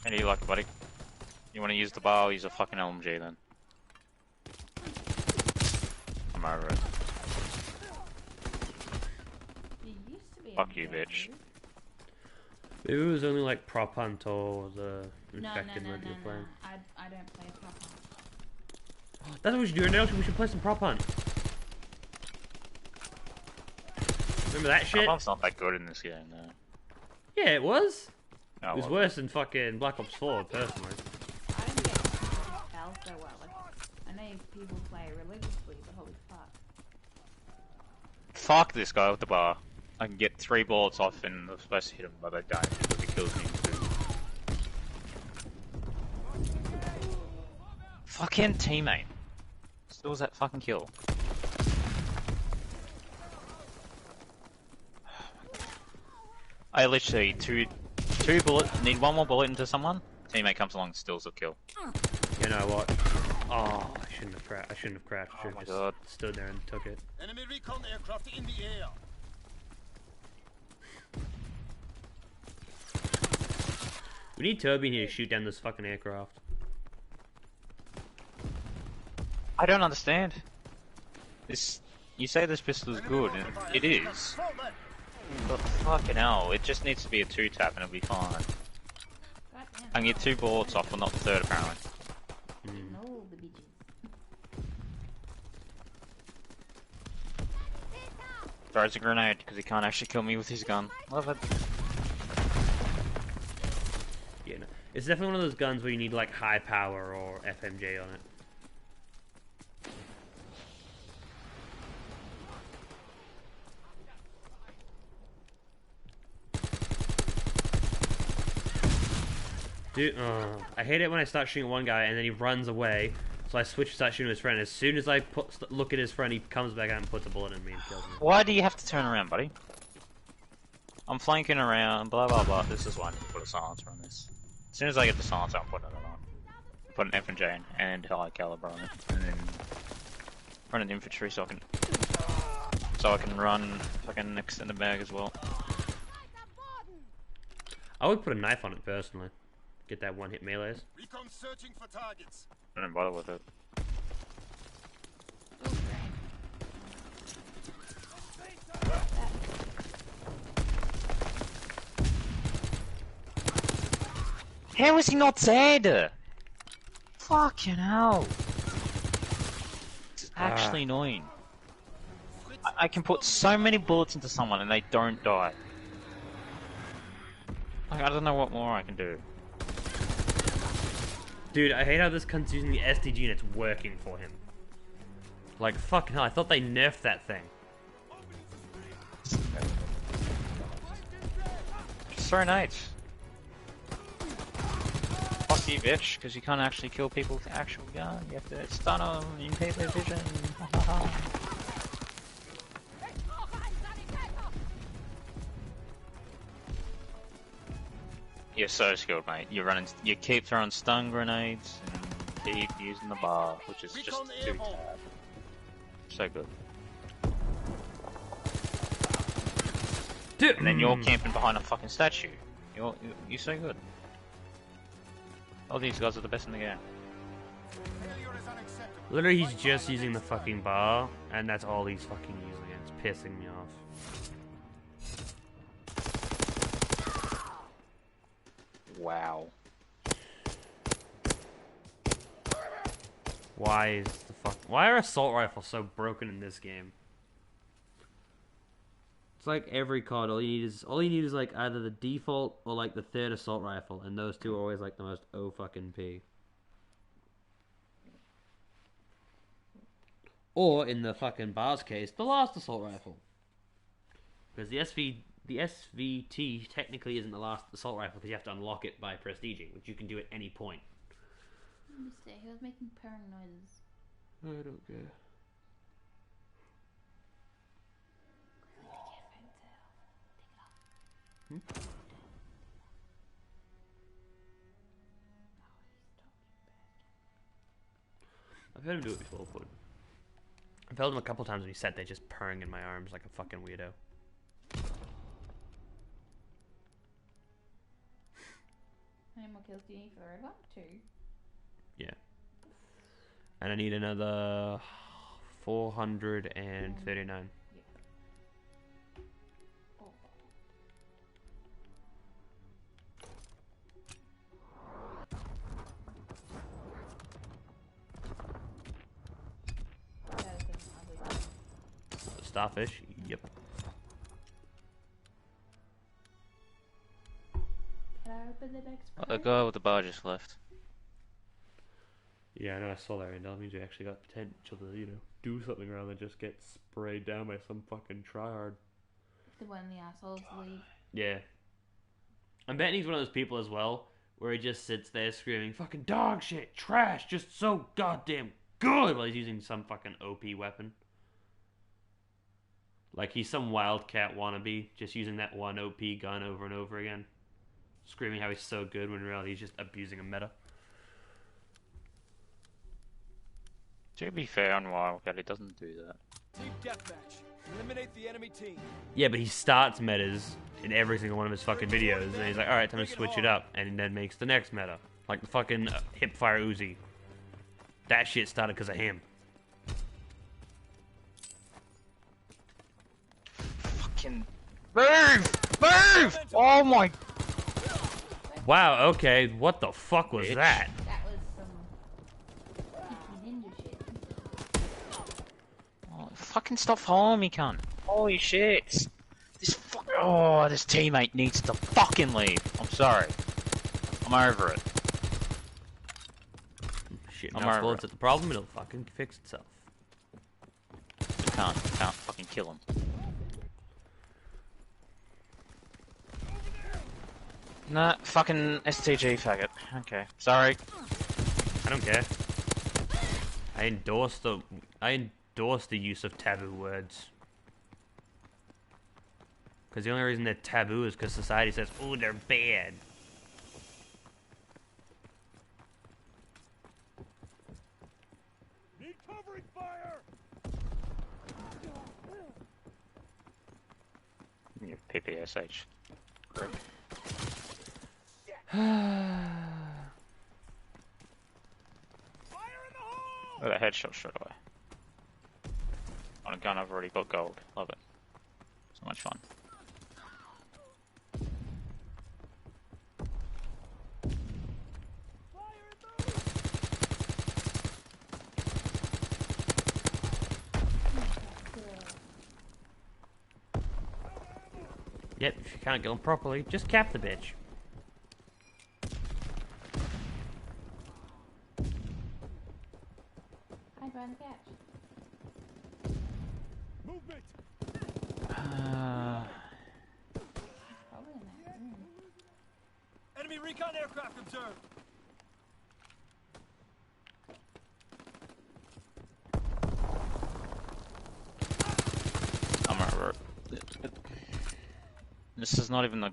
How do you like it, buddy? You want to use the bar, I'll use a fucking LMG then. I'm over it. You used to be Fuck able you, to bitch. do. Maybe it was only like prop hunt or the No, infected mode you're playing. I don't play prop hunt. That's what we should do, Neil. We should play some prop hunt. Remember that shit? Hunt's not that good in this game, though. Yeah, it was. No, It was worse than fucking Black Ops 4, personally. I don't get spells so well. Like, I know people play religiously, but holy fuck. Fuck this guy with the bar. I can get 3 bullets off and they're supposed to hit him, but they don't because it kills me too. Fucking teammate. Still was that fucking kill. I literally two bullets, need 1 more bullet into someone, teammate comes along and steals the kill. You know what? Oh, I shouldn't have crashed. I should have God. just stood there and took it. Enemy recon aircraft in the air. We need Toby in here to shoot down this fucking aircraft. I don't understand. You say this pistol is good, and it is. But fucking hell, it just needs to be a 2-tap and it'll be fine. I can get 2 bullets off, but not the 3rd apparently. No, the bitches. Throws a grenade because he can't actually kill me with his gun. Love it. Yeah, no. It's definitely one of those guns where you need like high power or FMJ on it. Dude, I hate it when I start shooting one guy and then he runs away. So I switch to start shooting his friend. As soon as I look at his friend, he comes back out and puts a bullet in me and kills me. Why do you have to turn around, buddy? I'm flanking around, blah blah blah. This is why I need to put a silencer on this. As soon as I get the silencer, I'm putting it on. Put an FMJ in and high caliber on it, and then run an infantry so I can run fucking extended bag as well. I would put a knife on it personally. Get that one hit melees. Recon searching for targets. I don't bother with it. How is he not dead? Fucking hell. It's actually annoying. I can put so many bullets into someone and they don't die. Like, I don't know what more I can do. Dude, I hate how this cunt's using the SDG and it's working for him. Like, fucking hell, I thought they nerfed that thing. Just throw nades. Fuck you, bitch, because you can't actually kill people with the actual gun. You have to stun them in paper vision. You're so skilled, mate. You keep throwing stun grenades and keep using the bar, which is just 2-tab. So good. Dude. And then you're camping behind a fucking statue. You're so good. All these guys are the best in the game. Failure is unacceptable. Literally, he's just using the fucking bar, and that's all he's fucking using. It's pissing me off. Wow. Why are assault rifles so broken in this game? It's like every COD, all you need is like either the default or like the 3rd assault rifle, and those two are always like the most O-fucking-P. Or in the fucking bar's case, the last assault rifle. Because the SVT technically isn't the last assault rifle because you have to unlock it by prestiging, which you can do at any point. Let me see, he was making purring noises. I don't care. I've heard him do it before, but I've held him a couple times when he sat there just purring in my arms like a fucking weirdo. How many more kills do you need for the river? 2. Yeah. And I need another 439. Yep. Oh. That is an ugly thing. Starfish? Yep. Can I open the next The guy with the bar just left. Yeah, I know, I saw that right now. That means we actually got potential to, do something rather than just get sprayed down by some fucking tryhard. to when the assholes leave. Yeah. I'm betting he's one of those people as well, where he just sits there screaming, fucking dog shit, trash, just so goddamn good, while he's using some fucking OP weapon. Like he's some wildcat wannabe, just using that one OP gun over and over again. Screaming how he's so good when in reality he's just abusing a meta. To be fair on Wildcat, he doesn't do that. Team deathmatch. Eliminate the enemy team. Yeah, but he starts metas in every single one of his fucking videos, and he's like, alright, time to switch it up, and then makes the next meta. Like the fucking hipfire Uzi. That shit started because of him. Fucking move! Move! Oh my... Wow, okay, what the fuck was that? That was some cheeky ninja shit. Oh, fucking stop following me, cunt. Holy shit. This teammate needs to fucking leave. I'm sorry. I'm over it. Shit, I'm now over it's at the problem, it'll fucking fix itself. You can't fucking kill him. Nah, fucking STG faggot. Okay, sorry. I don't care. I endorse the use of taboo words. Because the only reason they're taboo is because society says, "Oh, they're bad." Need covering fire. You PPSH. Oh, that headshot straight away. On a gun I've already got gold. Love it. So much fun. Yep, if you can't kill him properly, just cap the bitch. Hi, Brian the catch. Movement. Probably in that room. Enemy recon aircraft observed. I'm over it. This is not even the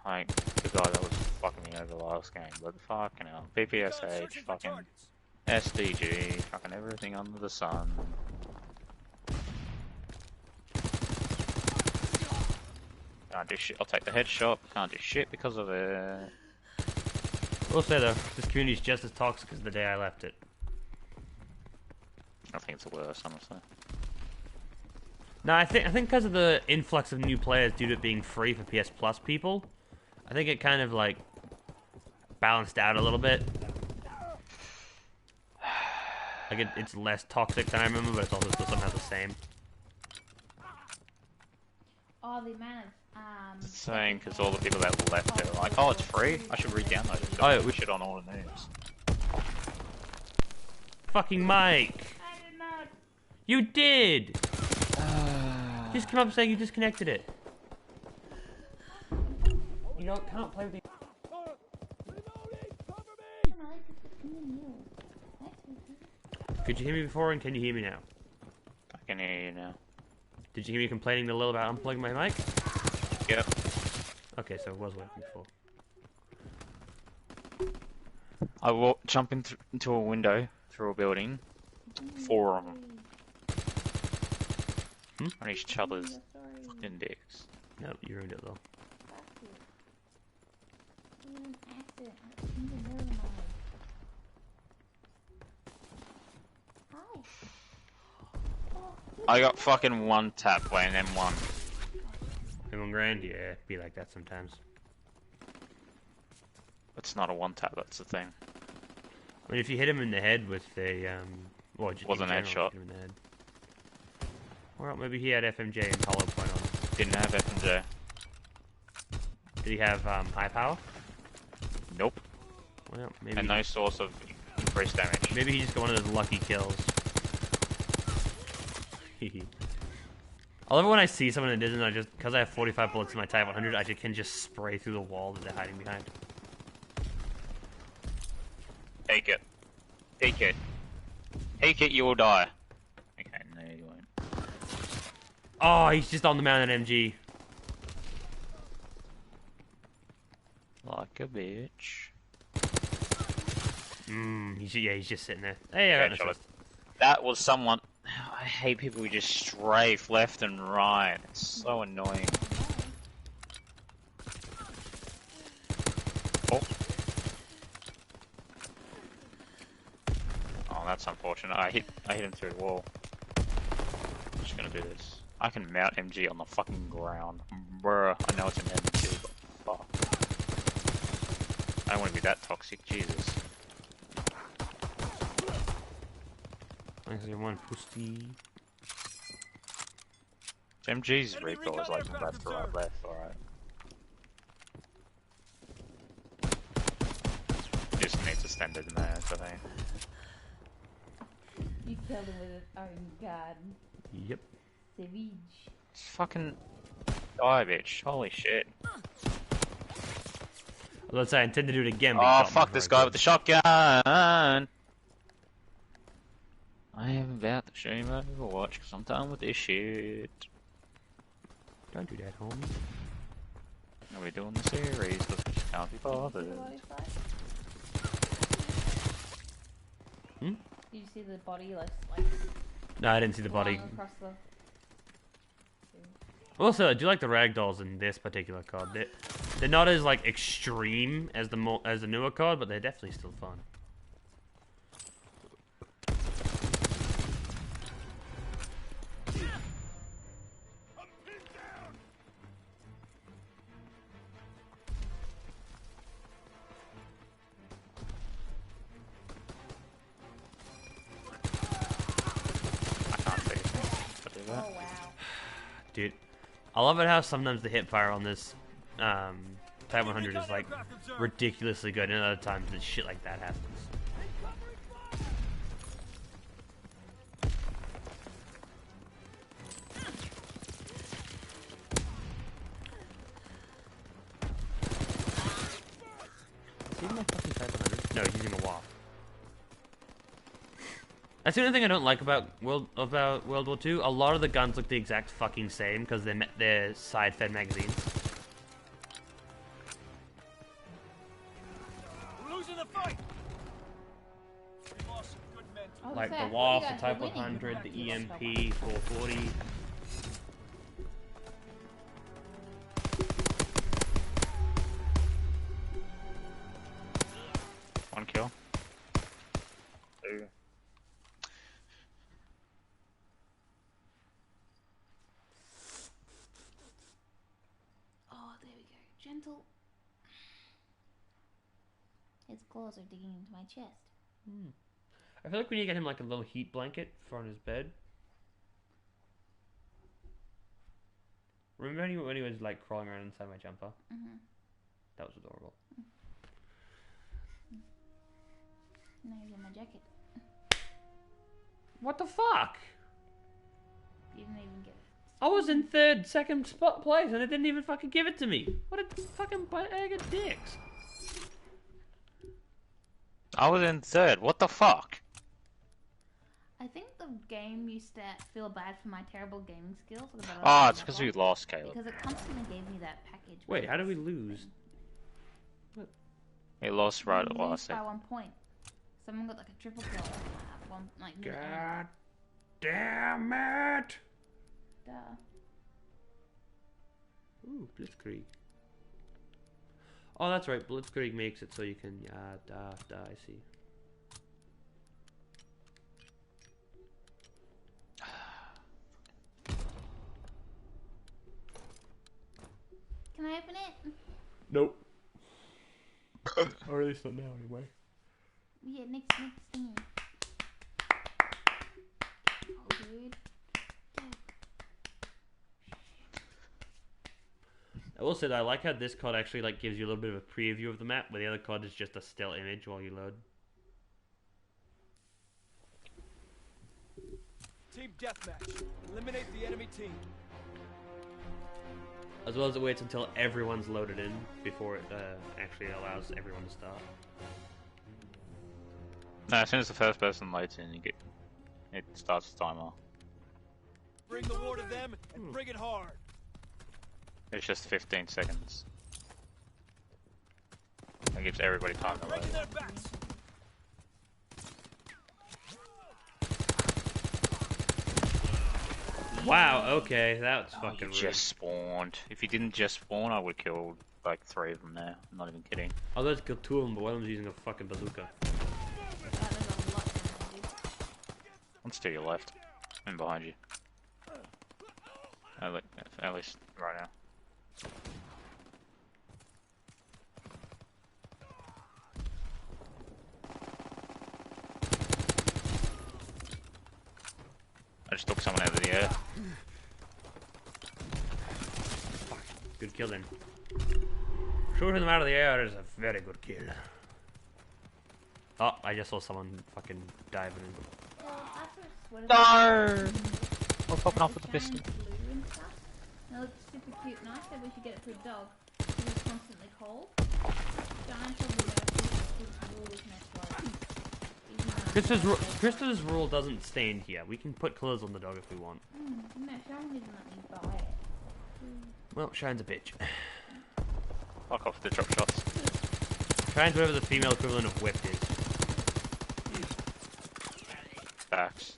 guy that was fucking me over last game, but fucking hell. PPSH, fucking SDG, fucking everything under the sun. Can't do shit. I'll take the headshot. Can't do shit because of it. We'll say though, this community's just as toxic as the day I left it. I think it's worse, honestly. No, I think because of the influx of new players due to it being free for PS Plus people, I think it kind of like balanced out a little bit. Like it's less toxic than I remember, but it's also still somehow the same. Oh, the amount of Saying because all the people that left it are like, oh, it's free. I should re-download it. Oh, yeah, we should on all the news. Fucking Mike! I did not. You did! Just come up saying you disconnected it. You can't play with the... Could you hear me before and can you hear me now? I can hear you now. Did you hear me complaining a little about unplugging my mic? Yep. Okay, so it was working before. I will jump into a window through a building. 4 of them. On each other's fucking dicks. No, you ruined it though. I got fucking one tap by an M1. M1 grand? Yeah, be like that sometimes. It's not a one tap, that's the thing. I mean, if you hit him in the head with a, well, just Wasn't in a general, headshot. hit him in the head. Well, maybe he had FMJ and hollow point on him. Didn't have FMJ. Did he have, high power? Nope. Well, maybe... And no source of increased damage. Maybe he just got one of those lucky kills. I love it when I see someone that isn't, I just, because I have 45 bullets in my Type 100, I can just spray through the wall that they're hiding behind. Take it. Take it. Take it, you will die. Okay, no you won't. Oh, he's just on the mounted MG. Like a bitch. He's just sitting there. Hey, I got an assist. That was someone... I hate people who just strafe left and right. It's so annoying. Oh. Oh, that's unfortunate. I hit him through the wall. I'm just gonna do this. I can mount MG on the fucking ground. Bruh, I know it's an MG, but fuck. I don't want to be that toxic, Jesus. Thanks everyone, pussy. MG's recoil is like left to right, left, alright. Just needs a standard man, I think. You killed him with it. Oh god. Yep. Savage. Just fucking die, bitch. Holy shit. Let's say I intend to do it again. But Oh, fuck this guy with the shotgun! I am about to show you my Overwatch because I'm done with this shit. Don't do that, homie. Are we doing the series because we just can't be bothered? Did you see the body like No, I didn't see the body. across the... Also, I do like the ragdolls in this particular COD. They're not as like extreme as the newer COD, but they're definitely still fun. Dude, I love it how sometimes the hip fire on this Type 100 is like ridiculously good, and other times that shit like that happens. Is he in my fucking Type 100? No, he's using a WAP. That's the only thing I don't like about World War II. A lot of the guns look the exact fucking same because they're side-fed magazines. We're losing the fight. We lost some good men. Like the WAF, the Type 100, the EMP, 440. One kill. Two. Oh, there we go. Gentle. His claws are digging into my chest. I feel like we need to get him like a little heat blanket for on his bed. Remember when he was like crawling around inside my jumper? Mm-hmm. That was adorable. Now he's in my jacket. What the fuck? You didn't even get it. I was in second place, and it didn't even fucking give it to me. What a fucking bag of dicks. I was in third. What the fuck? I think the game used to feel bad for my terrible gaming skills. Oh, it's because we lost, Caleb. Because it constantly gave me that package. Wait, how did we lose? We lost right at We last lose by second. 1 point. Someone got like a triple kill. One, like, God damn it! duh. Ooh, Blitzkrieg. Oh, that's right. Blitzkrieg makes it so you can, I see. Can I open it? Nope. Or at least not now, anyway. Yeah, next thing. Oh, dude. I will say that I like how this COD actually like gives you a little bit of a preview of the map, where the other COD is just a still image while you load. Team deathmatch. Eliminate the enemy team. As well as it waits until everyone's loaded in before it actually allows everyone to start. No, as soon as the first person loads in, it starts the timer. Bring the war to them and bring it hard. It's just 15 seconds. That gives everybody time to load. Breaking their backs. Wow, okay, that's Oh, fucking you rude. just spawned. If you didn't just spawn, I would kill like 3 of them there. I'm not even kidding. I was about to kill 2 of them, but one of them's using a fucking bazooka. One's to your left. And behind you. At least right now. I just took someone out of the air. Good kill then. Shooting them out of the air is a very good kill. Oh, I just saw someone fucking diving in. Well, after No! I'm popping off with the pistol. It looks super cute and I said we should get it for a dog. Because it's constantly cold. Giant Krista's rule doesn't stand here. We can put clothes on the dog if we want. No, Sharon didn't let me buy it. Well, Shine's a bitch. Fuck off the drop shots. Shine's whatever the female equivalent of whipped is. Facts.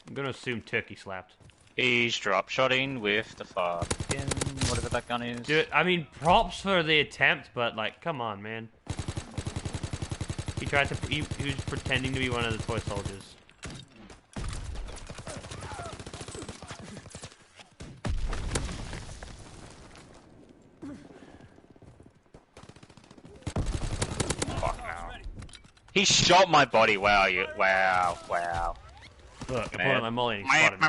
I'm gonna assume turkey slapped. He's drop shotting with the fucking whatever that gun is. Dude, I mean, props for the attempt, but like, come on, man. He tried to. He was pretending to be one of the toy soldiers. Fuck no. He shot my body. Wow, wow. Look, I pulled out my molly and he spotted me.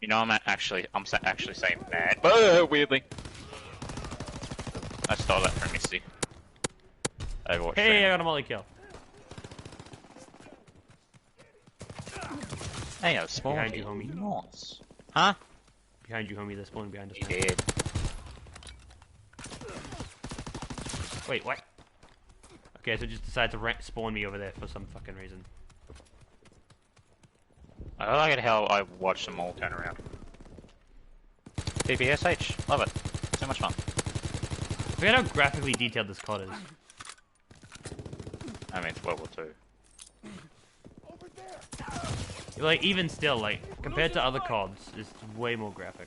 You know, I'm actually saying mad, weirdly. I stole that from Misty. Overwatch. Hey, I got a molly kill. Hey, I was spawned. Behind you, homie. Nice. Huh? Behind you, homie. They're spawning behind us. He now. did. Wait, what? Okay, so just decide to spawn me over there for some fucking reason. I like it how I watch them all turn around. PPSH, love it. So much fun. I forget how graphically detailed this COD is. I mean, it's World War II. Like, even still, like, compared to other CODs, it's way more graphic.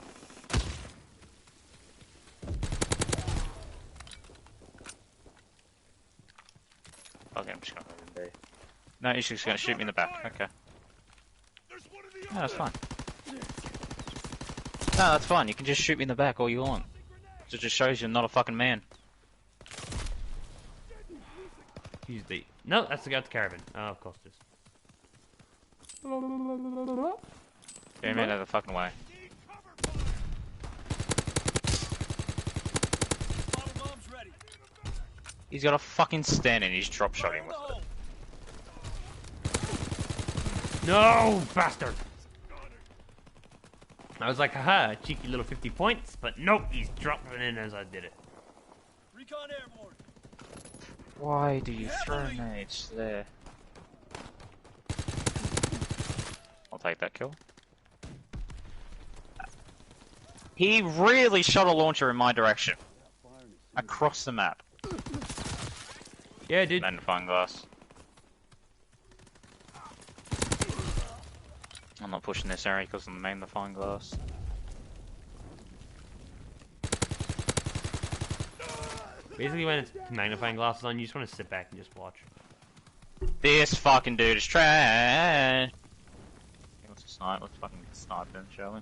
Okay, I'm just gonna move in B. No, he's just gonna shoot me in the back. Okay. No, that's fine. No, that's fine. You can just shoot me in the back all you want. It just shows you're not a fucking man. He's the... No, that's the guy with the caravan. Oh, of course it is. Get him out of the fucking way. He's got a fucking stand and he's drop shotting with it. No, bastard! I was like, haha, cheeky little 50 points, but nope, he's dropping in as I did it. Recon airborne. Why do you throw nades there? I'll take that kill. He really shot a launcher in my direction. Across the map. Yeah, dude. Magnifying glass. I'm not pushing this area because of the magnifying glass. Basically, when it's magnifying glasses on, you just want to sit back and just watch. This fucking dude is trash. Let's snipe. Let's fucking snipe him, shall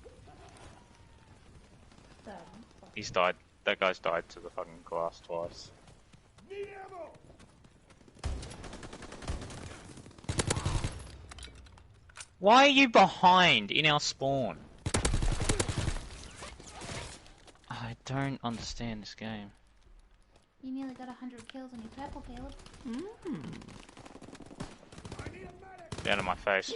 we? He's died. That guy's died to the fucking glass twice. Need ammo. Why are you behind in our spawn? I don't understand this game. You nearly got 100 kills on your purple, Caleb. Get out of my face.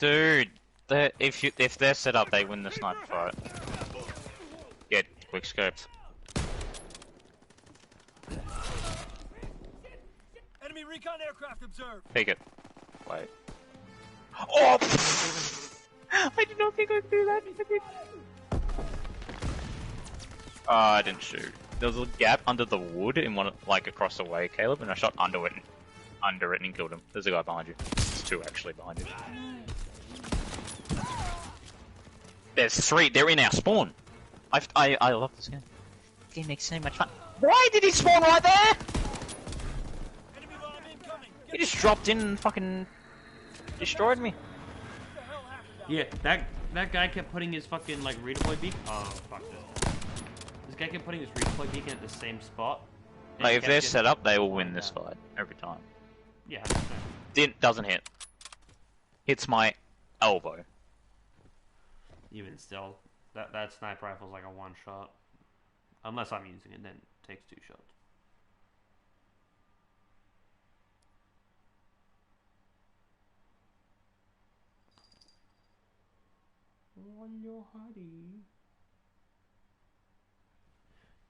Dude, if they're set up, they win the sniper fight. Get quick scoped. Enemy recon aircraft observed. Take it. Wait. Oh! I did not think I could do that. Oh, I didn't shoot. There was a gap under the wood in one, like across the way, Caleb, and I shot under it and killed him. There's a guy behind you. There's two actually behind you. There's three. They're in our spawn. I love this game. This game makes so much fun. Why did he spawn right there? Enemy bomb incoming. He just dropped in and fucking destroyed me. Yeah, that guy kept putting his fucking like redeploy beacon. Oh fuck this. This guy kept putting his redeploy beacon at the same spot. and Like he if kept they're getting- set up, they will win this fight every time. Yeah, 100%. Doesn't hit. Hits my elbow. Even still, that sniper rifle's like a one shot. Unless I'm using it, then it takes 2 shots.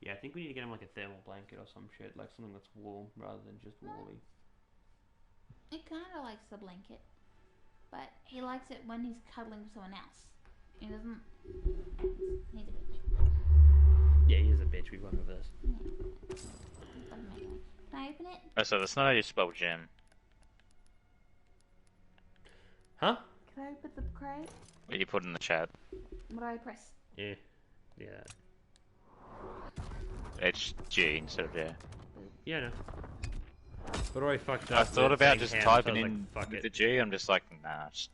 Yeah, I think we need to get him like a thermal blanket or some shit, like something that's wool rather than just woolly. He kind of likes the blanket, but he likes it when he's cuddling with someone else. He doesn't. He's a bitch. Yeah, he is a bitch. We've gone over this. Doesn't make sense. Can I open it? Oh, so that's not how you spell gem. Huh? Can I open the crate? What you put in the chat. What do I press? Yeah. Yeah. It's G instead of J. Yeah, no. What do I fucked up? I thought with about saying just ham, so I typing was in like, fuck with it. the G. I'm just like, nah, just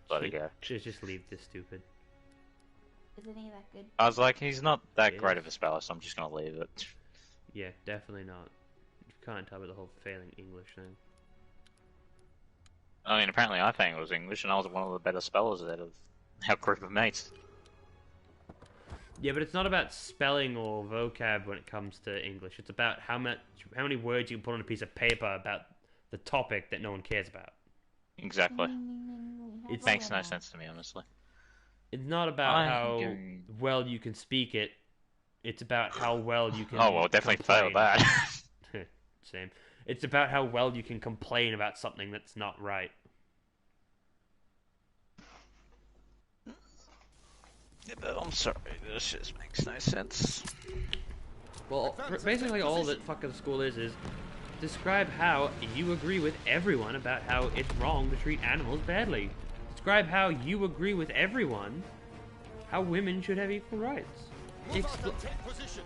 let it go. Just leave this stupid. Isn't he that good? I was like, he's not that Yeah. great of a speller, so I'm just gonna leave it. Yeah, definitely not. You can't tell with the whole failing English thing. I mean, apparently I think it was English, and I was one of the better spellers out of our group of mates. Yeah, but it's not about spelling or vocab when it comes to English. It's about how many words you can put on a piece of paper about the topic that no one cares about. Exactly. It's- Makes no sense to me, honestly. It's not about I how agree. well you can speak it. It's about how well you can. Oh well, definitely failed complain. that. Same. It's about how well you can complain about something that's not right. Yeah, but I'm sorry, this just makes no sense. Well, basically all that fucking school is describe how you agree with everyone about how it's wrong to treat animals badly. Describe how you agree with everyone how women should have equal rights.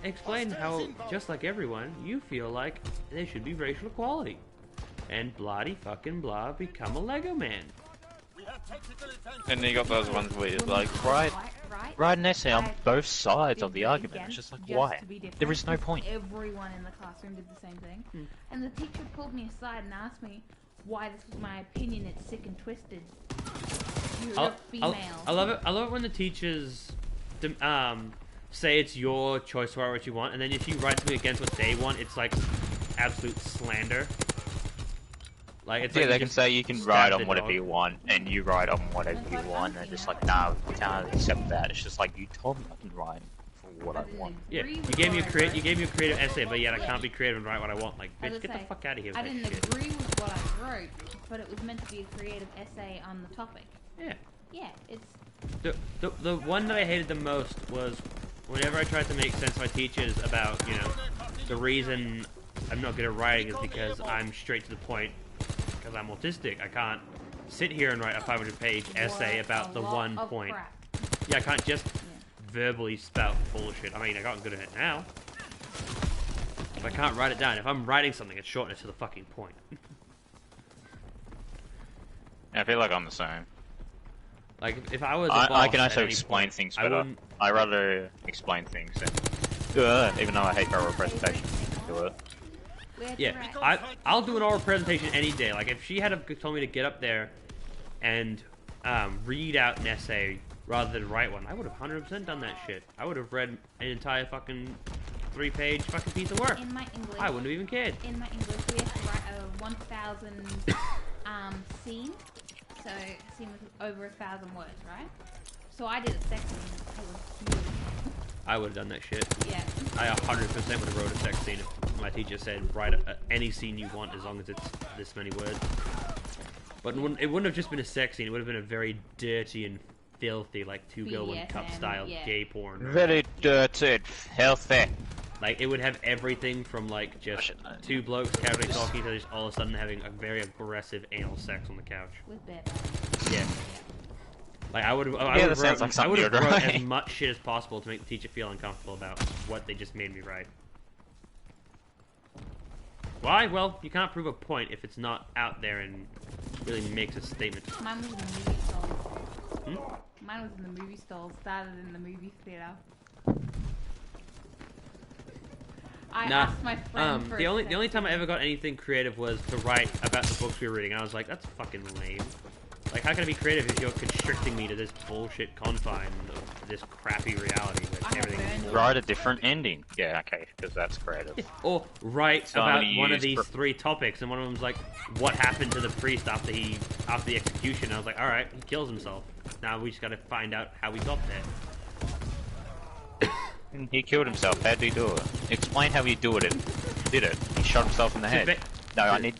Explain how, just like everyone, you feel like there should be racial equality. And bloody fucking blah, become a Lego man. And then you got those ones where you're like, write an essay on both sides of the argument. It's just like, why? There is no point. Everyone in the classroom did the same thing. And the teacher pulled me aside and asked me why this was my opinion. It's sick and twisted. You're a female. I love it. I love it when the teachers say it's your choice to write what you want, and then if you write something against what they want, it's like absolute slander. Like it's Yeah, like they you can just say you can stabbed write on the whatever dog. you want, and you write on whatever you want. They're just like, no, we can't accept that. It's just like, you told me I can write for what I want. Yeah, you gave me a creative essay, but yet I can't be creative and write what I want. Like, I bitch, was get the say, fuck out of here with I that didn't shit. agree with what I wrote, but it was meant to be a creative essay on the topic. Yeah. Yeah, it's The one that I hated the most was whenever I tried to make sense to my teachers about, you know, the reason I'm not good at writing is because I'm straight to the point, because I'm autistic. I can't sit here and write a 500-page essay about the one point. Crap. Yeah, I can't just verbally spout bullshit. I mean, I got good at it now. But I can't write it down. If I'm writing something, it's shorten it to the fucking point. Yeah, I feel like I'm the same. Like, if I was a I boss can at also any explain point, things I better. wouldn't- I rather explain things than, even though I hate oral presentations, do it. We had to Yeah, write- I'll do an oral presentation any day. Like, if she had told me to get up there and read out an essay rather than write one, I would have 100% done that shit. I would have read an entire fucking 3-page fucking piece of work. in my English. I wouldn't have even cared. In my English, we have to write a 1,000 scene. so scene with over 1,000 words, right? So I did a sex scene. It was huge. I would have done that shit. Yeah. I 100% would have wrote a sex scene if my teacher said, write any scene you want as long as it's this many words. But it wouldn't have just been a sex scene, it would have been a very dirty and filthy, like Two Girl One Cup style gay porn. Very dirty and filthy. Like, it would have everything from, like, just two blokes casually talking to just all of a sudden having a very aggressive anal sex on the couch. With bare Yeah. Like, I would have like wrote as much shit as possible to make the teacher feel uncomfortable about what they just made me write. Why? Well, you can't prove a point if it's not out there and really makes a statement. Mine was in the movie stall. Mine was in the movie stall. Started in the movie theater. I asked my friend for the only time I ever got anything creative was to write about the books we were reading. I was like, that's fucking lame. Like, how can I be creative if you're constricting me to this bullshit confine of this crappy reality that everything is? Write a different ending. Yeah, okay, because that's creative. Yeah. Or write about one of these three topics, and one of them's like, what happened to the priest after the execution? I was like, alright, he kills himself. Now we just gotta find out how we got there. He killed himself. How did he do it? Explain how he did it. He shot himself in the head. No, I need...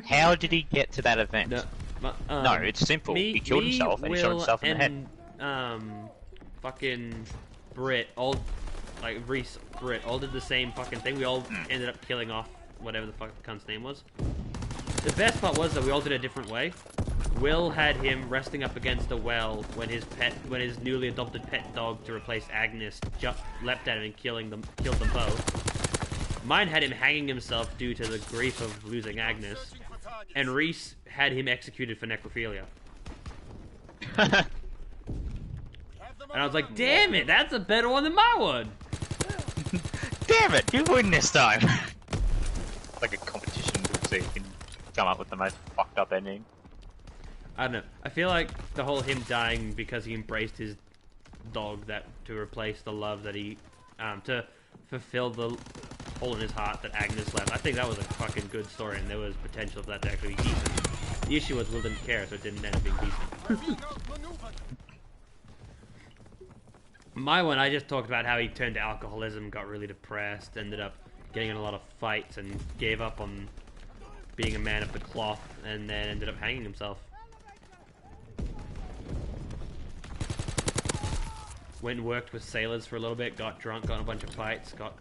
How did he get to that event? No, it's simple. He killed himself and he shot himself in the head. Fucking Brit, Reese, Brit, all did the same fucking thing. We all ended up killing off whatever the fuck the cunt's name was. The best part was that we all did it a different way. Will had him resting up against a well when his newly adopted pet dog to replace Agnes leapt at him and killed them both. Mine had him hanging himself due to the grief of losing Agnes. And Reese had him executed for necrophilia. And I was like, damn it, that's a better one than my one! Damn it, you win this time! Like a competition so you can come up with the most fucked up ending. I don't know. I feel like the whole him dying because he embraced his dog to replace the love that he... to fulfill the hole in his heart that Agnes left. I think that was a fucking good story, and there was potential for that to actually be decent. The issue was Will didn't care, so it didn't end up being decent. My one, I just talked about how he turned to alcoholism, got really depressed, ended up getting in a lot of fights, and gave up on being a man of the cloth, and then ended up hanging himself. Went and worked with sailors for a little bit, got drunk, got in a bunch of fights, got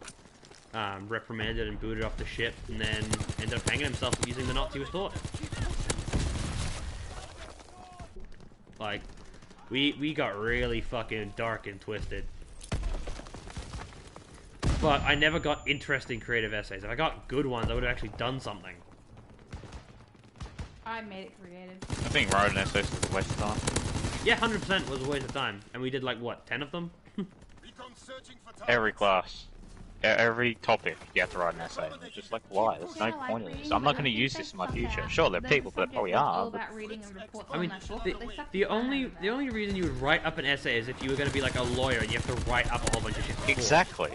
reprimanded and booted off the ship, and then ended up hanging himself using the knots he was taught. Like, we got really fucking dark and twisted. But I never got interesting creative essays. If I got good ones, I would have actually done something. I made it creative. I think writing essays was a waste of time. Yeah, 100% was a waste of time. And we did like, what, 10 of them? Every class. Every topic, you have to write an essay. It's just like, why? There's no point in this. I'm not going to use this in my future. Sure, there are people that probably are. But... I mean, the only reason you would write up an essay is if you were going to be like a lawyer and you have to write up a whole bunch of shit before. Exactly.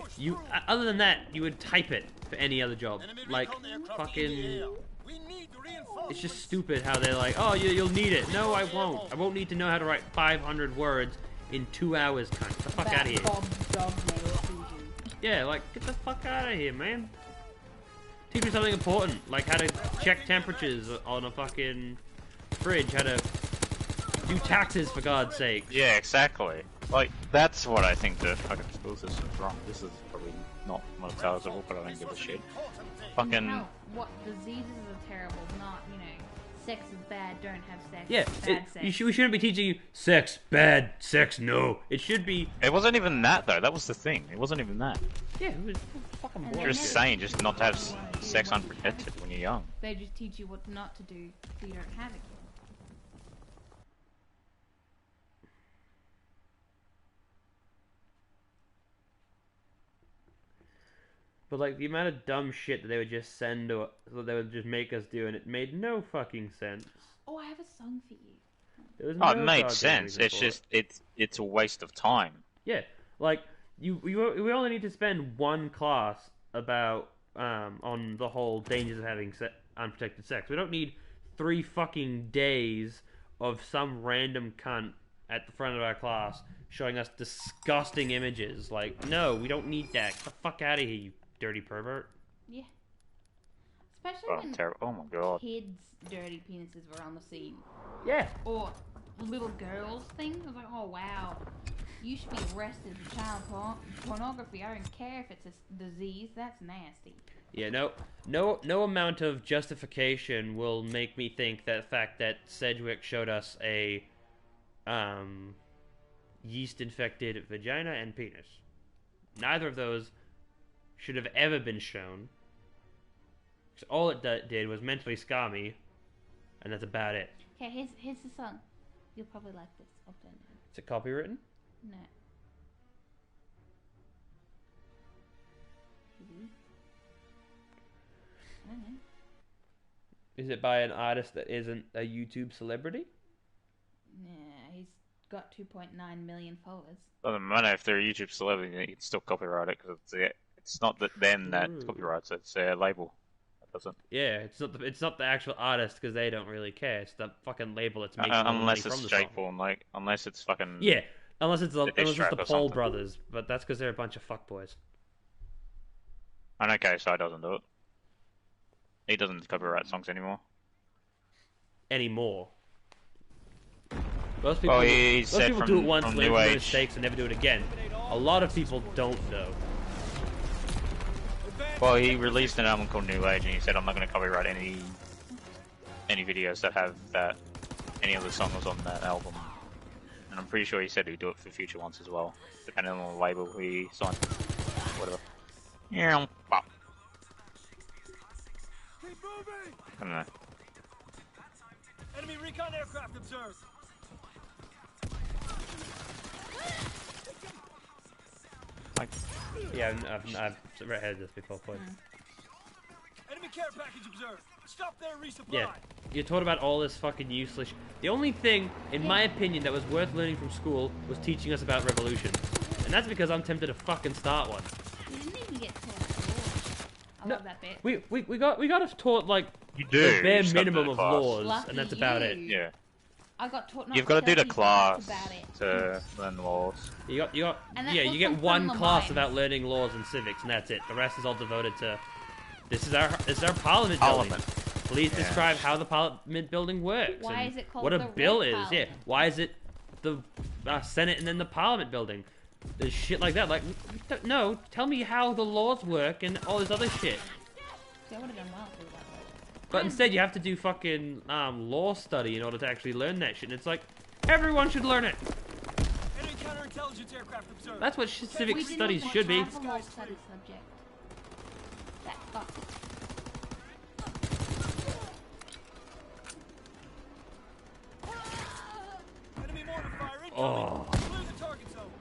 Other than that, you would type it for any other job. Like, fucking... It's just stupid how they're like, oh, you'll need it. No, I won't. I won't need to know how to write 500 words in 2 hours. Cunt. Get the fuck out of here. Yeah, like, get the fuck out of here, man. Teach me something important, like how to check temperatures on a fucking fridge, how to do taxes, for God's sake. Yeah, exactly. Like, that's what I think the fucking school system's wrong. This is probably not monetizable, but I don't give a shit. Fucking... No, what diseases are terrible, not, sex is bad, don't have sex. Yeah, bad sex. We shouldn't be teaching you sex, bad, sex, no. It should be... It wasn't even that, though. That was the thing. It wasn't even that. Yeah, it was fucking boring. You're just saying just not to have sex unprotected when you're young. They just teach you what not to do so you don't have it. But like the amount of dumb shit that they would just send or that they would just make us do, and it made no fucking sense. Oh, I have a song for you. There was it made sense. It's just it's a waste of time. Yeah, like we only need to spend one class about on the whole dangers of having unprotected sex. We don't need 3 fucking days of some random cunt at the front of our class showing us disgusting images. Like, no, we don't need that. Get the fuck out of here, you dirty pervert. Yeah. Especially Oh, when terrible. Oh my god. kids' dirty penises were on the scene. Yeah. Or little girls' things. I was like, oh wow. You should be arrested for child pornography. I don't care if it's a disease. That's nasty. Yeah, no amount of justification will make me think that the fact that Sedgwick showed us a yeast-infected vagina and penis. Neither of those should have ever been shown. So all it did was mentally scar me, and that's about it. Okay, here's the song. You'll probably like this. I'll turn it. Is it copywritten? No. Maybe. I don't know. Is it by an artist that isn't a YouTube celebrity? Nah, he's got 2.9 million followers. Doesn't matter if they're a YouTube celebrity, you can still copyright it because it's not them that copyrights it, it's their label. That doesn't. Yeah, it's not the actual artist because they don't really care. It's the fucking label that's making unless money it's from the Jake song. Paul, unless it's fucking Yeah, unless it's the track or Paul something. brothers, but that's because they're a bunch of fuckboys. I know KSI doesn't do it. He doesn't copyright songs anymore. Anymore. Most people, Well, he most said people from- do it once, from learn New from their Age. mistakes, and never do it again. A lot of people don't, though. Well, he released an album called New Age, and he said, "I'm not going to copyright any videos that have any of the songs on that album." And I'm pretty sure he said he'd do it for future ones as well, depending on the label he signed. Whatever. Yeah. Well, Keep moving! I don't know. Enemy recon aircraft observed. Like, Yeah, I've heard this before. Point. Enemy care package observed. Stop there, resupply. Yeah, you're taught about all this fucking useless. The only thing, in my opinion, that was worth learning from school was teaching us about revolution, and that's because I'm tempted to fucking start one. We didn't even get to laws. I No, love that bit. We got us taught like you do. the bare you just gotta do minimum the of class. laws, Lucky and that's about it. you. Yeah. I got taught not You've got to do the tell people class about it. to learn the laws. You got And that yeah. was You get from one Criminal class Minds. about learning laws and civics, and that's it. The rest is all devoted to this is our parliament Parliament. building. Please Yeah. describe how the parliament building works. Why and is it called what a the bill Red is? Yeah. Parliament? Why is it the Senate and then the parliament building? There's shit like that. Like, no, tell me how the laws work and all this other shit. See, I would have done well through that. But instead, you have to do fucking law study in order to actually learn that shit. And it's like, everyone should learn it. Enemy counterintelligence aircraft observed. That's what civic We didn't studies even should be. have a law study subject. That fucked. Enemy mortar fire incoming. Oh. Clear the target zone.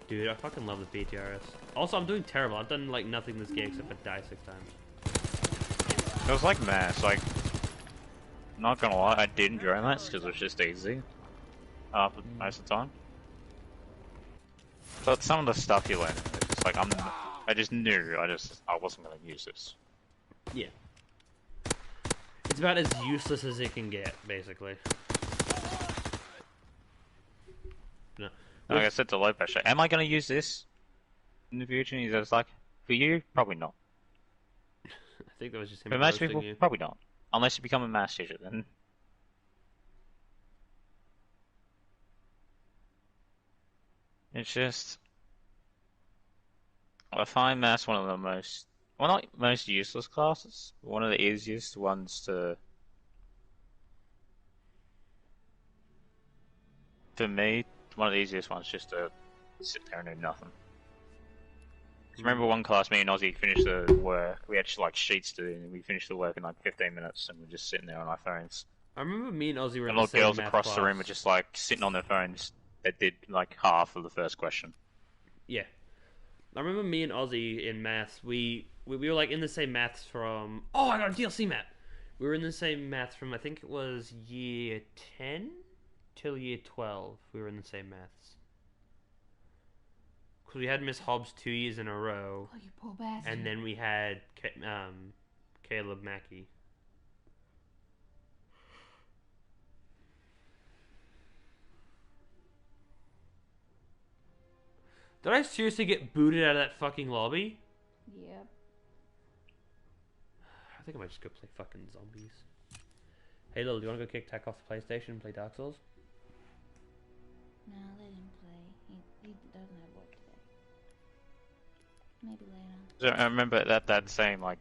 Dude, I fucking love the BTRS. Also, I'm doing terrible. I've done like nothing this game except for die 6 times. It was like maths, like, not gonna lie, I did enjoy maths because it was just easy. Most of the time. But some of the stuff you learn, it's just like, I just knew, I wasn't gonna use this. Yeah. It's about as useless as it can get, basically. No. Like I said to Lopez, am I gonna use this in the future? He's just like, for you, probably not. I think that was just him For most roasting people, you. probably not. Unless you become a maths teacher, then. It's just. I find maths one of the most. Well, not most useless classes, but one of the easiest ones to. For me, one of the easiest ones just to sit there and do nothing. 'Cause remember one class, me and Ozzy finished the work. We had like sheets to do, and we finished the work in like 15 minutes, and we're just sitting there on our phones. I remember me and Ozzy were in And the little same girls math across class. the room were just like sitting on their phones that did like half of the first question. Yeah. I remember me and Ozzy in maths. We were like in the same maths from. Oh, I got a DLC map. We were in the same maths from I think it was year 10 till year 12. We were in the same maths. Because we had Miss Hobbs 2 years in a row, Oh, you poor bastard. and then we had Caleb Mackey. Did I seriously get booted out of that fucking lobby? Yep. I think I might just go play fucking zombies. Hey, Lil, do you want to go kick Tech off the PlayStation and play Dark Souls? No, let him play. He doesn't have work today. Maybe later. So I remember that same like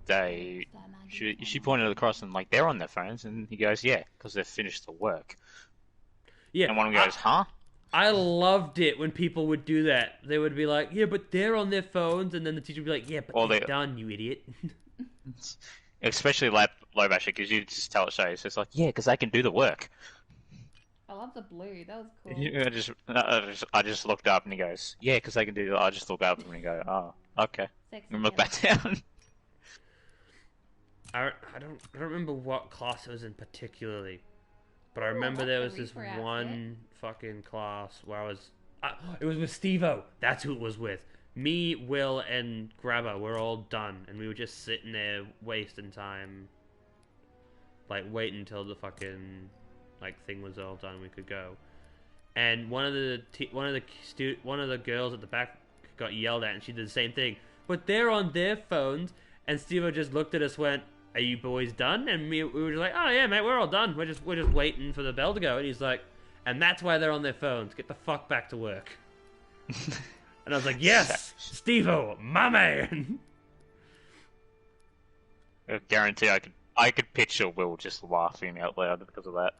day. She pointed across and like they're on their phones, and he goes, "Yeah, because they've finished the work." Yeah. And one of them goes, "Huh?" I loved it when people would do that. They would be like, "Yeah, but they're on their phones," and then the teacher would be like, "Yeah, but Well, they're done, you idiot." Especially low basher, because you just tell it straight. It's just like, yeah, because they can do the work. I love the blue. That was cool. I just looked up and he goes, yeah, because they can do that. I just look up and he go, oh, okay. Sexy And look killer. back down. I don't remember what class it was in particularly, but I remember that's there the was this Reaper outfit. one fucking class where I was. It was with Steve-O. That's who it was with. Me, Will, and Grabber were all done, and we were just sitting there wasting time, like waiting until the fucking like thing was all done and we could go. And one of the girls at the back got yelled at, and she did the same thing. But they're on their phones, and Steve-O just looked at us, went, "Are you boys done?" And we were just like, "Oh yeah, mate, we're all done. We're just waiting for the bell to go." And he's like, "And that's why they're on their phones. Get the fuck back to work." And I was like, "Yes, Steve-O, my man." I guarantee I could picture Will just laughing out loud because of that.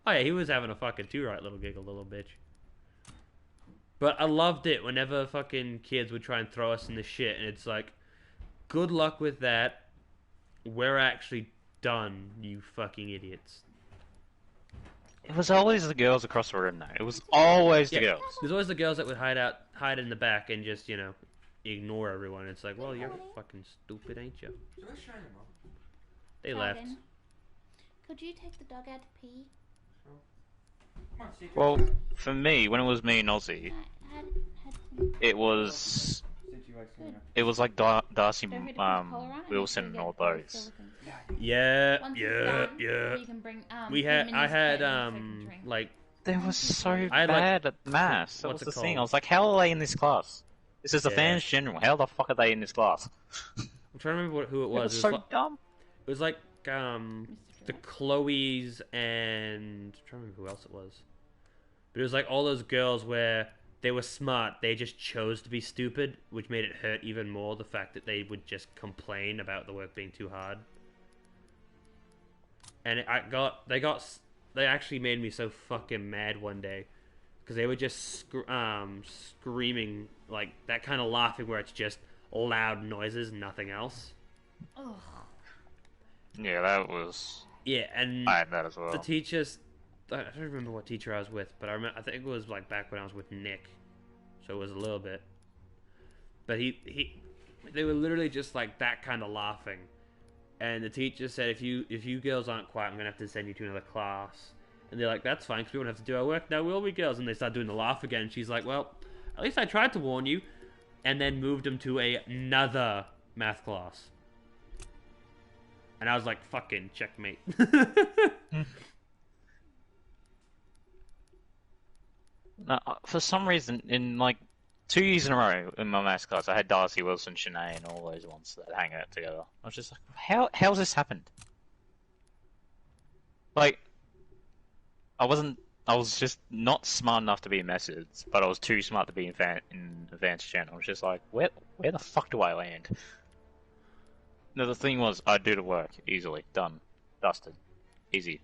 Oh yeah, he was having a fucking too-right little giggle, little bitch. But I loved it whenever fucking kids would try and throw us in the shit, and it's like, good luck with that. We're actually done, you fucking idiots. It was always the girls across the room, though. It was always the girls. There's always the girls that would hide in the back and just, ignore everyone. It's like, well, you're fucking stupid, ain't you? They left. Dragon, could you take the dog out to pee? Well, for me, when it was me and Ozzy, it was like Darcy, Don't forget to put the collar on it, Wilson, and and all you get those. silicone. Yeah, Once it's yeah, done, yeah. You can bring, I the had, minis pet and the drink. like, They were so I had, like, bad at maths. That what's was the it thing. called? I was like, how are they in this class? This is the Yeah. fans general. How the fuck are they in this class? I'm trying to remember who it It was. was so dumb. It was like, the Chloes and... I'm trying to remember who else it was. But it was like all those girls where they were smart, they just chose to be stupid, which made it hurt even more, the fact that they would just complain about the work being too hard. And they actually made me so fucking mad one day, because they were just screaming, like that kind of laughing where it's just loud noises, nothing else. Ugh. Yeah, that was... Yeah, and I had that as well. the teachers... I don't remember what teacher I was with, but I think it was like back when I was with Nick, so it was a little bit. But they were literally just like that kind of laughing, and the teacher said, if you girls aren't quiet, I'm gonna have to send you to another class. And they're like, that's fine, because we won't have to do our work now, will we, girls? And they start doing the laugh again. And she's like, well, at least I tried to warn you, and then moved them to another math class. And I was like, fucking checkmate. No, for some reason, in like 2 years in a row in my maths class, I had Darcy, Wilson, Shanae, and all those ones that hang out together. I was just like, how's this happened? Like, I was just not smart enough to be in methods, but I was too smart to be in advanced gen. I was just like, where the fuck do I land? No, the thing was, I'd do the work easily, done, dusted, easy.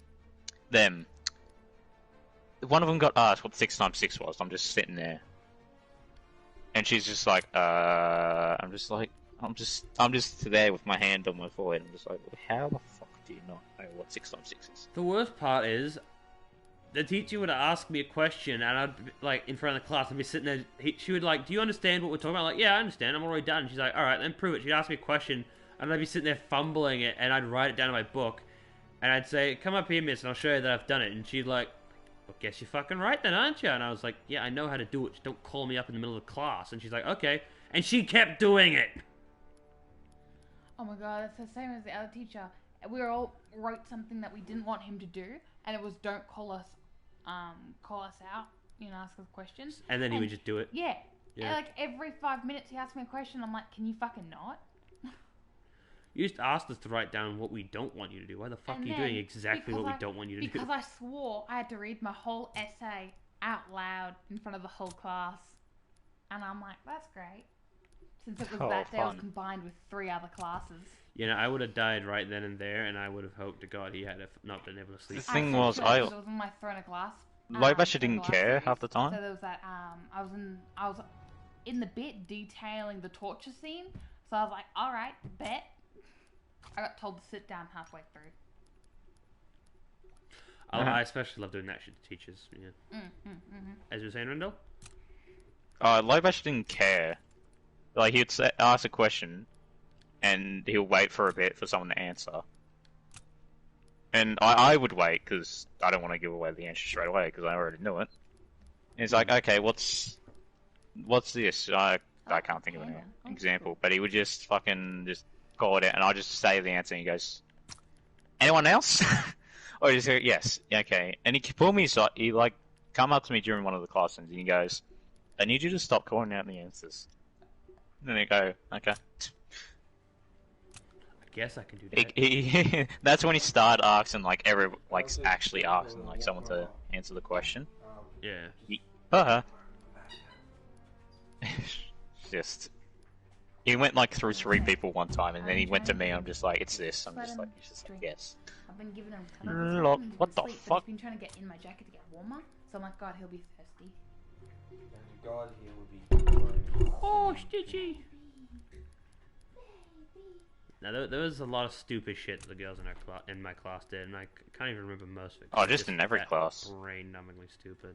Then one of them got asked what 6 times 6 was. I'm just sitting there, and she's just like, I'm just there with my hand on my forehead. I'm just like, how the fuck do you not know what 6 times 6 is? The worst part is, the teacher would ask me a question, and I'd be, like, in front of the class, and be sitting there. She would like, do you understand what we're talking about? I'm like, yeah, I understand. I'm already done. She's like, all right, then prove it. She'd ask me a question, and I'd be sitting there fumbling it, and I'd write it down in my book, and I'd say, come up here, miss, and I'll show you that I've done it. And she'd like, well, guess you're fucking right then, aren't you? And I was like, yeah, I know how to do it. Just don't call me up in the middle of the class. And she's like, okay. And she kept doing it. Oh my god, that's the same as the other teacher. We all wrote something that we didn't want him to do, and it was don't call us out. ask us questions. And then he would just do it. Yeah. Yeah. And, like every 5 minutes he asked me a question. I'm like, can you fucking not? You just asked us to write down what we don't want you to do. Why the fuck And are you then, doing exactly what we don't want you to do? Because I swore I had to read my whole essay out loud in front of the whole class. And I'm like, that's great. Since it was that day, I was combined with 3 other classes. You know, I would have died right then and there, and I would have hoped to God he had not been able to sleep. The thing was, I was in my throne of glass. Lobash didn't care half the time. So there was that. I was in the bit detailing the torture scene. So I was like, all right, bet. I got told to sit down halfway through. I especially love doing that shit to teachers. Yeah. As you were saying, Rendell? Lobash didn't care. Like, he'd ask a question, and he'll wait for a bit for someone to answer. And I would wait, because I don't want to give away the answer straight away, because I already knew it. And he's like, okay, what's this? I can't think of an example, but he would just fucking just call it out, and I'll just say the answer, and he goes, anyone else? Or he just go, yes, okay. And he pulled me aside, he like, come up to me during one of the classes, and he goes, I need you to stop calling out the answers. And then I go, okay. I guess I can do that. That's when he started asking, like, actually asking, like, someone to answer the question. Yeah. Just... He went, like, through 3 people one time, and then he went to me, and I'm just like, it's this. I'm just like, yes. I've been giving him Look, what the fuck? He's been trying to get in my jacket to get warmer, so I'm like, God, he'll be thirsty. God, he would be. Oh, Stitchy! Now, there was a lot of stupid shit that the girls in my class did, and I can't even remember most of it. Oh, just in every class. Brain-numbingly stupid.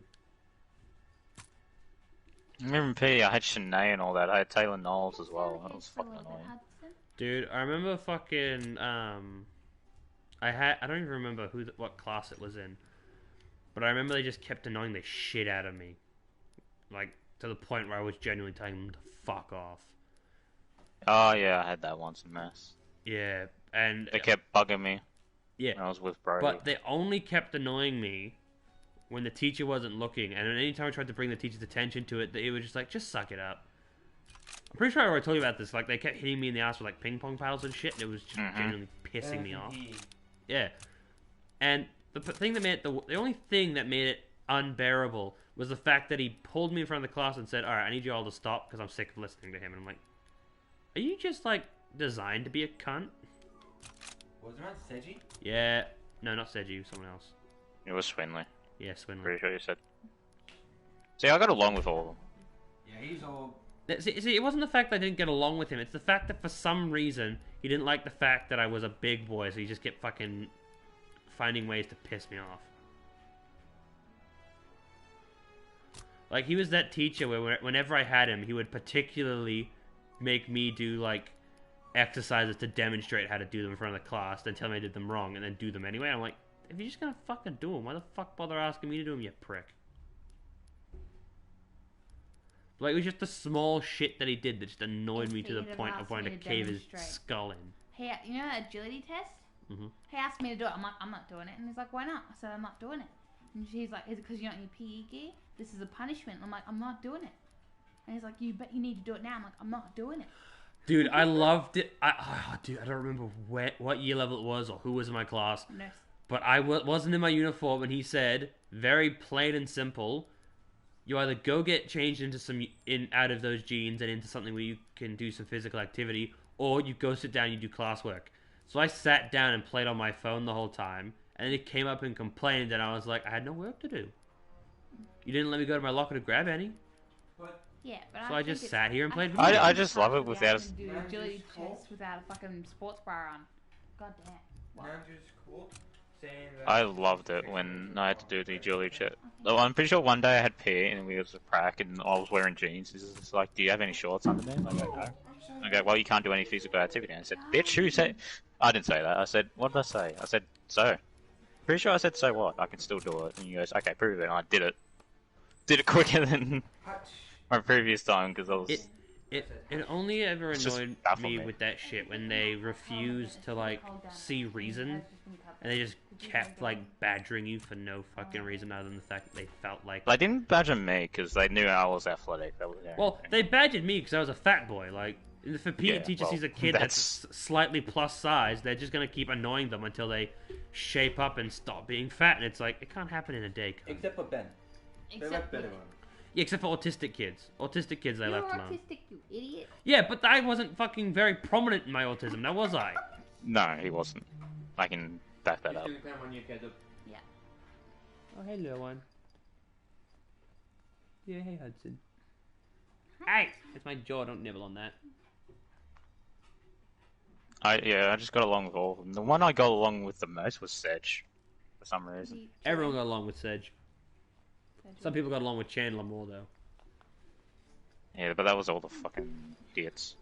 I remember P, I had Shanae and all that. I had Taylor Knowles as well. That was fucking annoying. Dude, I remember fucking, I don't even remember what class it was in. But I remember they just kept annoying the shit out of me. Like, to the point where I was genuinely telling them to fuck off. Oh, yeah, I had that once in maths. Yeah, and... They kept bugging me. Yeah. When I was with Brody. But they only kept annoying me when the teacher wasn't looking. And any time I tried to bring the teacher's attention to it, they were just like, just suck it up. I'm pretty sure I already told you about this. Like, they kept hitting me in the ass with, like, ping pong paddles and shit, and it was just genuinely pissing me off. Yeah. And the thing that made the only thing that made it unbearable was the fact that he pulled me in front of the class and said, alright, I need you all to stop because I'm sick of listening to him. And I'm like, are you just, like, designed to be a cunt? Was it not Seji? Yeah. No, not Seji, someone else. It was Swinley. Yeah, Swinley. Pretty sure you said. See, I got along with all of them. Yeah, he's all... See, it wasn't the fact that I didn't get along with him. It's the fact that for some reason, he didn't like the fact that I was a big boy, so he just kept fucking finding ways to piss me off. Like, he was that teacher where whenever I had him, he would particularly make me do, like, exercises to demonstrate how to do them in front of the class, then tell me I did them wrong, and then do them anyway. I'm like, if you're just gonna fucking do them, why the fuck bother asking me to do them, you prick? Like, it was just the small shit that he did that just annoyed me to the point of wanting to cave his skull in. Hey, you know that agility test? He asked me to do it. I'm like, I'm not doing it. And he's like, why not? I said, I'm not doing it. And she's like, is it because you're not in your PE gear? This is a punishment. I'm like, I'm not doing it. And he's like, you need to do it now. I'm like, I'm not doing it. Dude, I loved it. Dude, I don't remember what year level it was or who was in my class. Nurse. But I wasn't in my uniform, and he said, very plain and simple, you either go get changed into out of those jeans and into something where you can do some physical activity, or you go sit down and you do classwork. So I sat down and played on my phone the whole time, and then he came up and complained, and I was like, I had no work to do. You didn't let me go to my locker to grab any. Yeah, but so I just sat here and played video games. I just love it without a... do agility tests without a fucking sports bra on. God damn. Wow. I loved it when I had to do the agility check. I'm pretty sure one day I had PE and we was a prac and I was wearing jeans. He's just like, do you have any shorts under there? I go, no. I go, well, you can't do any physical activity. And I said, bitch, who said... I didn't say that. I said, what did I say? I said, so. Pretty sure I said, so what? I can still do it. And he goes, okay, prove it. And I did it. Did it quicker than my previous time because I was... It only ever annoyed me with that shit when they refused to, like, see reason. And they just kept like badgering you for no fucking reason other than the fact that they felt like. They didn't badger me because they knew I was athletic. That was Well, they badgered me because I was a fat boy. Like, if a PE Yeah, teacher well, sees a kid that's slightly plus size, they're just gonna keep annoying them until they shape up and stop being fat. And it's like, it can't happen in a day. Except for Ben. They left Ben alone. Yeah, except for autistic kids. Autistic kids, they left alone. You're autistic, you idiot. Yeah, but I wasn't fucking very prominent in my autism, now was I? No, he wasn't. I can back that up. Yeah. Oh, hey, little one. Yeah, hey, Hudson. Hey! It's my jaw, don't nibble on that. I just got along with all of them. The one I got along with the most was Sedge, for some reason. Everyone got along with Sedge. Some people got along with Chandler more, though. Yeah, but that was all the fucking idiots.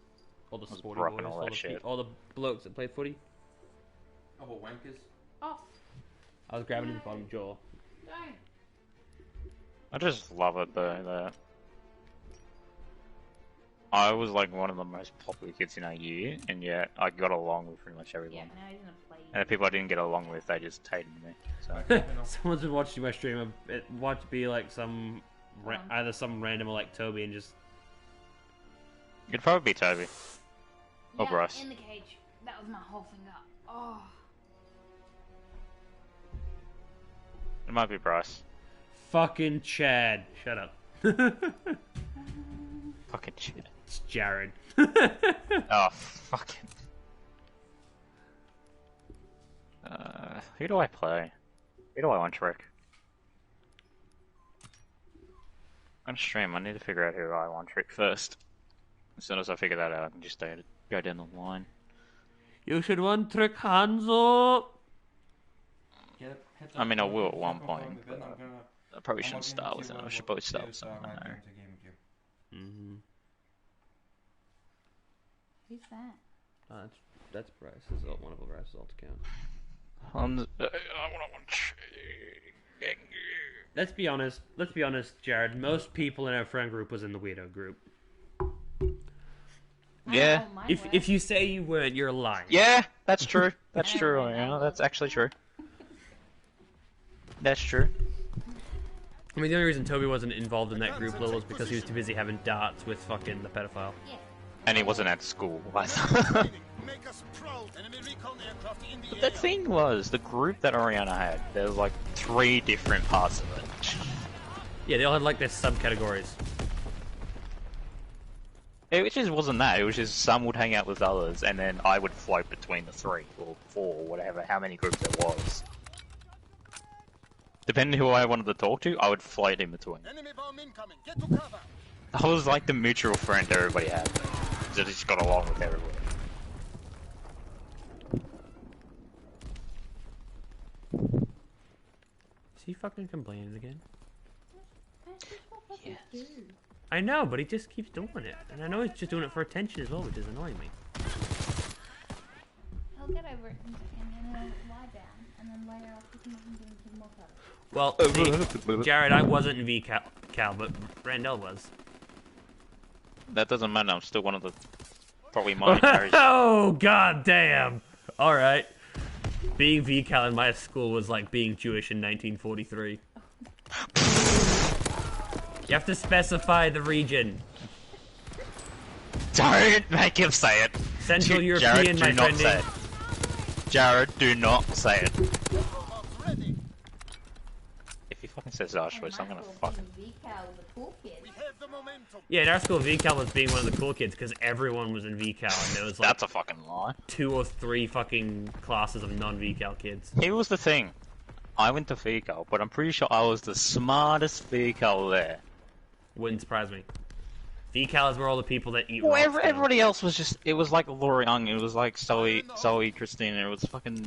All the was sporty rough and boys, all that shit. all the blokes that play footy. Oh, but wankers. Off. I was grabbing his bottom jaw. Don't. I just love it though that I was like one of the most popular kids in our year, and yet I got along with pretty much Yeah, everyone. but now he's gonna play. And the people I didn't get along with, they just hated me. So Someone's been watching my stream. Watch be like some either some random or like Toby and just. it'd probably be Toby. Yeah, Or Bryce. in the cage. That was my whole finger. Oh. It might be Bryce. Fucking Chad. Shut up. Fucking shit. It's Jared. Oh, fucking. Who do I play? Who do I want trick? On stream, I need to figure out who I want trick first. As soon as I figure that out, I can just go down the line. You should one trick Hanzo. I mean, I will at one point, but I probably shouldn't start with it. I should probably start with someone I know. Mm-hmm. Who's that? That's Bryce's one of Bryce's alt account. I want to Let's be honest, Jared. Most people in our friend group was in the weirdo group. Yeah. Oh, my word. If you say you weren't, you're lying. Yeah, that's true. That's true. Yeah, that's actually true. That's true. I mean, the only reason Toby wasn't involved in that group was because he was too busy having darts with fucking the pedophile. Yeah. And he wasn't at school. Make us proud. Enemy recon aircraft in the But the thing was, the group that Oriana had, there was like 3 different parts of it. Yeah, they all had like their subcategories. It just wasn't that. It was just some would hang out with others, and then I would float between the 3 or 4 or whatever, how many groups there was. Depending who I wanted to talk to, I would float in between. Enemy bomb incoming. Get to cover. I was like the mutual friend everybody had. So I just got along with everybody. Is he fucking complaining again? Yes. I know, but he just keeps doing it. And I know he's just doing it for attention as well, which is annoying me. He'll get over it and then he'll lie down. And then later I'll pick him up and give him some more cuddles. Well, see, Jared, I wasn't in VCal, but Randall was. That doesn't matter, I'm still one of the probably monitors. Oh, god damn! Alright. Being VCal in my school was like being Jewish in 1943. You have to specify the region. Don't make him say it. Central Jared, European, my do not friend. say it. Jared, do not say it. Ready. If he fucking says Auschwitz, I'm gonna fuck him. VCal with the cool kids. We have the momentum. Yeah, in our school, VCal was being one of the cool kids because everyone was in VCal, and there was like That's a fucking lie. 2 or 3 fucking classes of non-VCal kids. Here was the thing. I went to VCal, but I'm pretty sure I was the smartest VCal there. Wouldn't surprise me. VCal is where all the people that eat Well, rocks go. everybody else was just, it was like Laura Young, it was like Zoe, Christina, it was fucking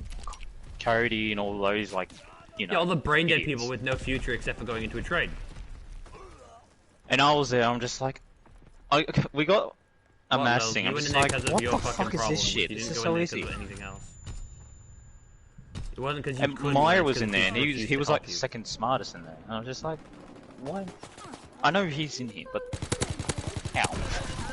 Cody and all those, like, you know. Yeah, all the brain dead idiots. people with no future except for going into a trade. And I was there, I'm just like, we got a Well, mass no, thing, you I'm went just in there like, because of what your the fucking fuck is problems. this shit? You This didn't is go in so there easy. because of anything else. It wasn't because you And couldn't. Meyer it was 'cause in there, and people he refused was to like help the you. second smartest in there. And I was just like, why? I know he's in here, but how?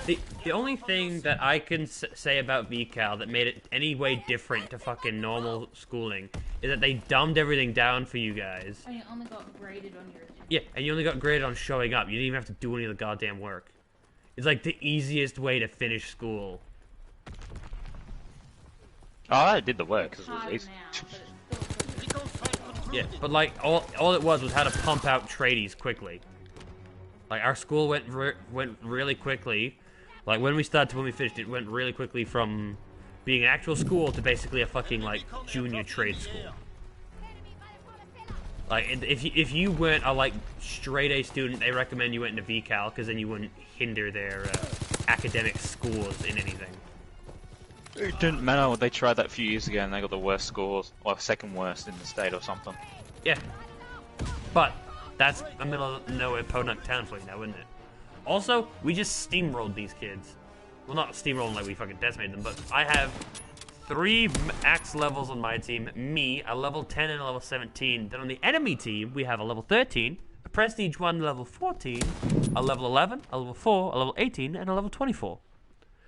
The only thing that I can say about VCal that made it any way different to fucking normal schooling is that they dumbed everything down for you guys. And you only got graded on your attendance. Yeah, and you only got graded on showing up. You didn't even have to do any of the goddamn work. It's like the easiest way to finish school. Oh, I did the work because it was Hard easy. now, but it's still pretty Yeah, but like all it was how to pump out tradies quickly. Like our school went really quickly. Like when we finished, it went really quickly from being an actual school to basically a fucking like junior trade school. Like if you weren't a like straight A student, they recommend you went into VCal because then you wouldn't hinder their academic scores in anything. It didn't matter. They tried that a few years ago and they got the worst scores, or second worst in the state or something. Yeah, but that's a middle of nowhere podunk town for you now, isn't it? Also, we just steamrolled these kids. Well, not steamrolling like we fucking decimated them, but I have 3 max levels on my team. Me, a level 10 and a level 17. Then on the enemy team, we have a level 13, a prestige 1 level 14, a level 11, a level 4, a level 18, and a level 24.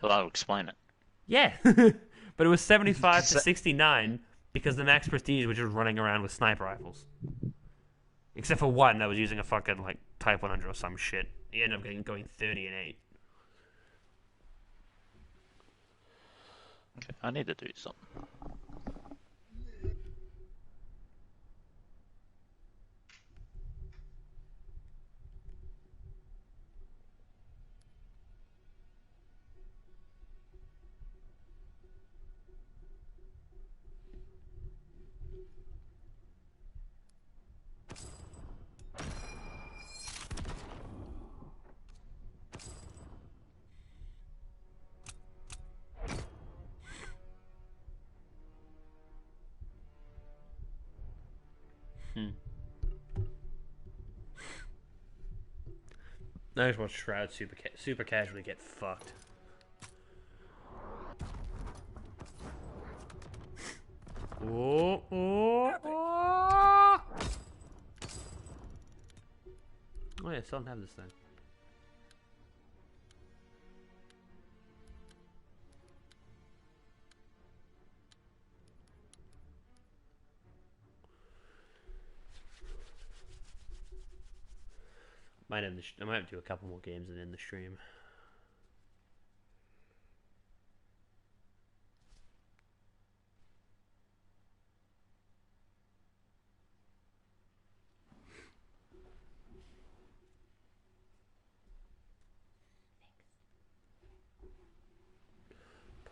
Well, that'll explain it. Yeah, but it was 75 to 69 because the max prestige was just running around with sniper rifles. Except for one that was using a fucking like Type 100 or some shit. He ended up going 30 and 8. Okay, I need to do something. I just watch Shroud super casually get fucked. Oh, oh, oh! Oh yeah, still don't have this thing. I might do a couple more games and end the stream.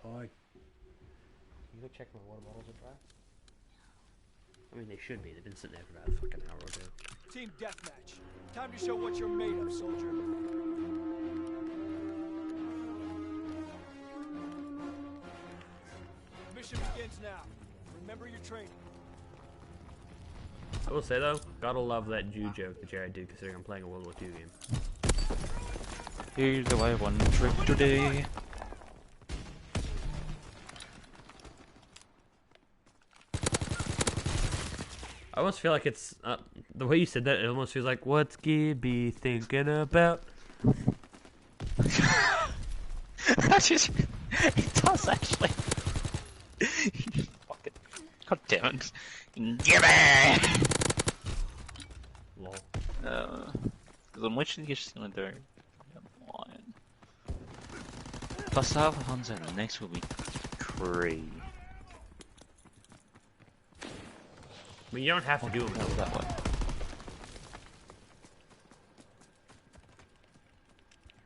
Pog, can you go check my water bottles are dry? I mean, they should be. They've been sitting there for about a fucking hour or two. Team deathmatch. Time to show what you're made of, soldier. Mission begins now. Remember your training. I will say though, gotta love that Jew joke that Jared did considering I'm playing a World War II game. Here's the way one trick today. I almost feel like it's the way you said that. It almost feels like what's Gibby thinking about? It does actually. Fucking god damn it! Gibby. Lol. Because I'm literally just gonna do one. Plus I have Hanzo, the next will be Cree. I mean, you don't have to do it That way.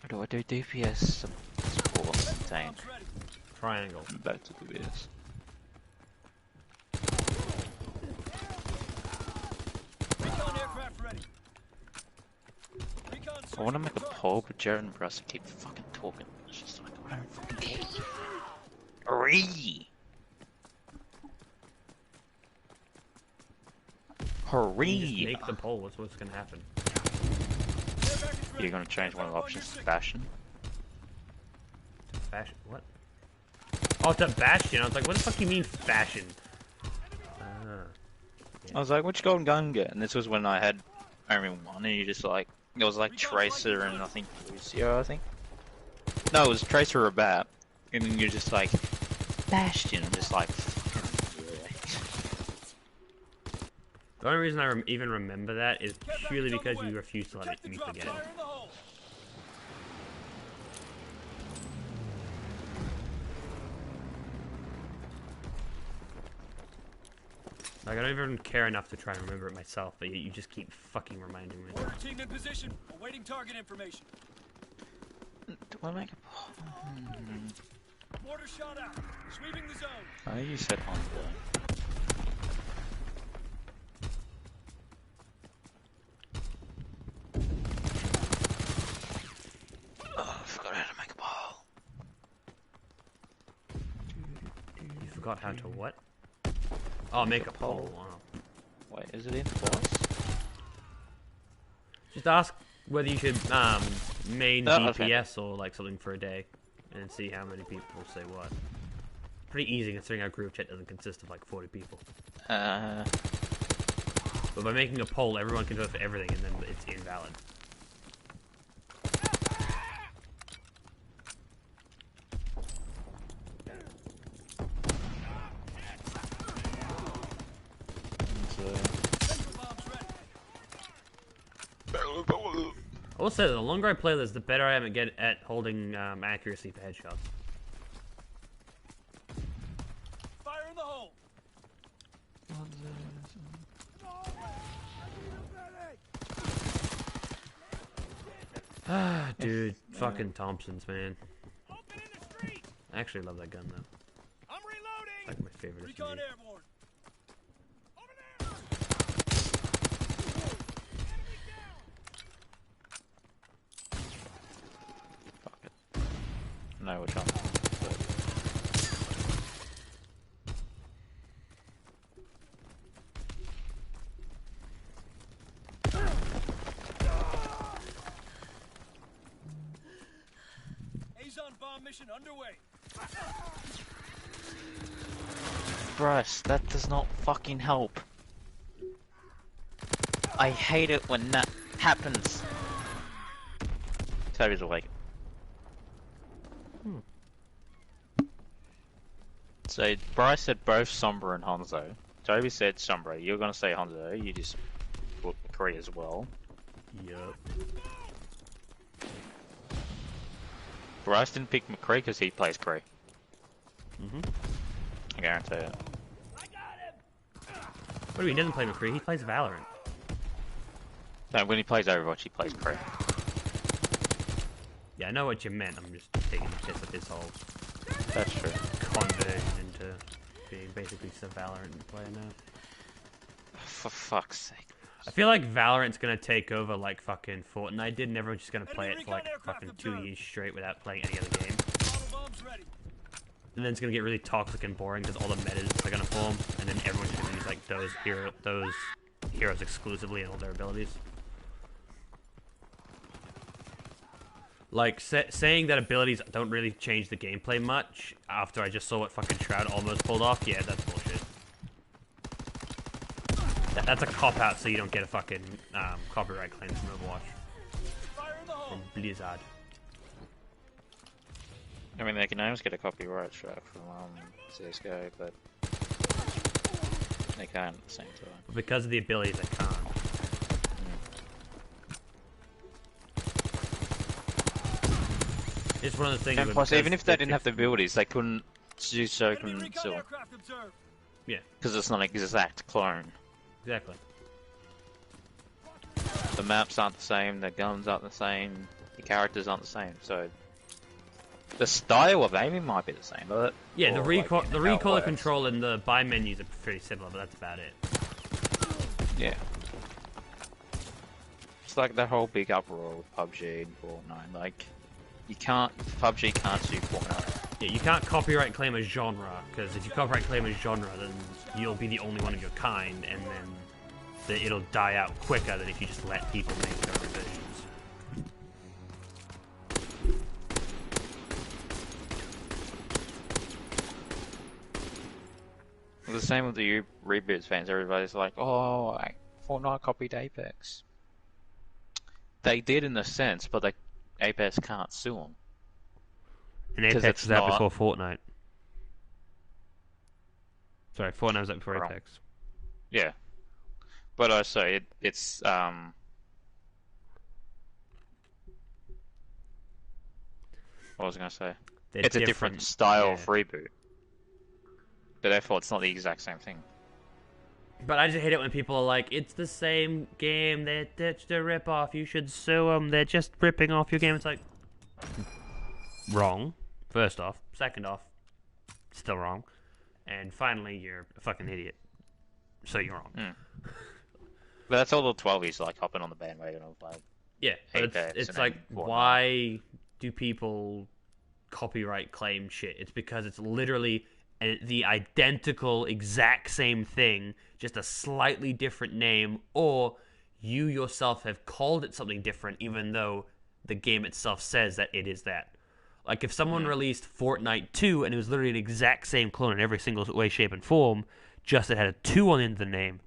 What do I do? DPS support maintain. Triangle. Back to DPS. Recon aircraft ready. Recon I want to make a poll, but Jared and Russ keep fucking talking. It's just like, I don't fucking care. Hurry! Hurry! Make the poll. That's what's gonna happen. You're gonna change one of the options to fashion. Fashion? What? Oh, it's a bastion. I was like, what the fuck do you mean fashion? I was like, which golden gun get? And this was when I had only one, and you just like, it was like Tracer and I think Lucio, I think. No, it was Tracer or Bat. And then you're just like, Bastion. I'm just like, fucking The only reason I even remember that is purely because you refuse to let me forget it. Fire in the hole. Like, I don't even care enough to try and remember it myself, but you just keep fucking reminding me. Order team in position. Awaiting target information. Do I make a... Mortar shot out. Sweeping the zone. Oh, you said Honda. Oh, I forgot how to make a pole. You forgot how to what? Oh, make a pole. Wow. Wait, is it in twice? Just ask whether you should main Oh, DPS or like something for a day, and see how many people say what. Pretty easy considering our group chat doesn't consist of like 40 people. But by making a poll, everyone can vote for everything, and then it's invalid. I will say that the longer I play this, the better I am at holding accuracy for headshots. Fire in the hole. Ah, dude, fucking Thompsons, man. I actually love that gun though. I'm reloading. It's like my favorite. Recon SMG. airborne. No, which one? Azon bomb mission underway. Bryce, that does not fucking help. I hate it when that happens. Toby's awake. So Bryce said both Sombra and Hanzo. Toby said Sombra. You're gonna say Hanzo. You just put McCree as well. Yup. Bryce didn't pick McCree because he plays Cree. Mhm. I guarantee it. What do you mean? He doesn't play McCree? He plays Valorant. No, when he plays Overwatch, he plays Cree. Yeah, I know what you meant. I'm just taking the piss with this whole That's true. conversion into being basically some Valorant player now. For fuck's sake. I feel like Valorant's gonna take over like fucking Fortnite did, and everyone's just gonna play it for like fucking 2 years straight without playing any other game. Bottle bombs ready. And then it's gonna get really toxic and boring because all the metas are gonna form, and then everyone's gonna use like those heroes exclusively and all their abilities. Like saying that abilities don't really change the gameplay much after I just saw what fucking Shroud almost pulled off. Yeah, that's bullshit. That's a cop out, so you don't get a fucking copyright claim from Overwatch. Fire in the hole. From Blizzard. I mean, they can always get a copyright strike from CSGO, but they can't at the same time. But because of the abilities, I can't. It's one of the things. And where plus, because even if they the didn't have the abilities, they couldn't do so Enemy recon still. aircraft observed. Yeah, Because it's not an exact clone. exactly. The maps aren't the same, the guns aren't the same, the characters aren't the same, so... The style of aiming might be the same, but... Yeah, the or, recoil, like, the how it recoil works. control and the buy menus are pretty similar, but that's about it. Yeah. It's like that whole big uproar with PUBG and Fortnite, like... You can't... PUBG can't sue Fortnite. Yeah, you can't copyright claim a genre, because if you copyright claim a genre, then you'll be the only one of your kind, and then it'll die out quicker than if you just let people make their own versions. The same with the Reboots fans, everybody's like, oh, Fortnite copied Apex. They did in a sense, but Apex can't sue them. And 'Cause Apex it's was out not- before Fortnite. Sorry, Fortnite was out before Wrong. Apex. Yeah. But I say it's what was I gonna say? They're It's a different style yeah. of reboot. But therefore, it's not the exact same thing. But I just hate it when people are like, it's the same game, they're just a rip-off, you should sue them, they're just ripping off your game. It's like, wrong, first off. Second off, still wrong. And finally, you're a fucking idiot. So you're wrong. But that's all the 12s like hopping on the bandwagon of like. Yeah, but it's like, why do people copyright claim shit? It's because it's literally the identical, exact same thing, just a slightly different name, or you yourself have called it something different, even though the game itself says that it is that. Like, if someone released Fortnite 2, and it was literally an exact same clone in every single way, shape, and form, just it had a 2 on the end of the name,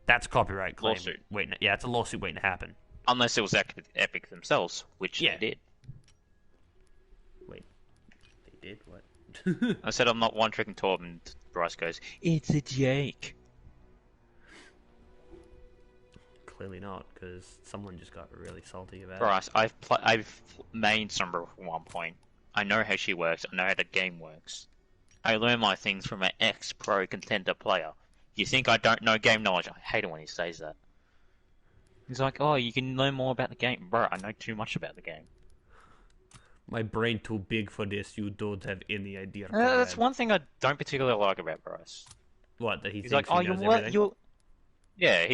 that's copyright claim. Lawsuit. Yeah, it's a lawsuit waiting to happen. Unless it was Epic themselves, which they did. Wait, they did what? I said I'm not one-tricking Torb, and Bryce goes, "It's a Jake." Clearly not, because someone just got really salty about Bryce, I've made Sombra at one point. I know how she works. I know how the game works. I learn my things from an ex-pro contender player. You think I don't know game knowledge? I hate it when he says that. He's like, "Oh, you can learn more about the game." Bro, I know too much about the game. My brain too big for this. You don't have any idea. That's one thing I don't particularly like about Bryce. What, that He's thinks like, he "Oh, knows you're everything? Yeah,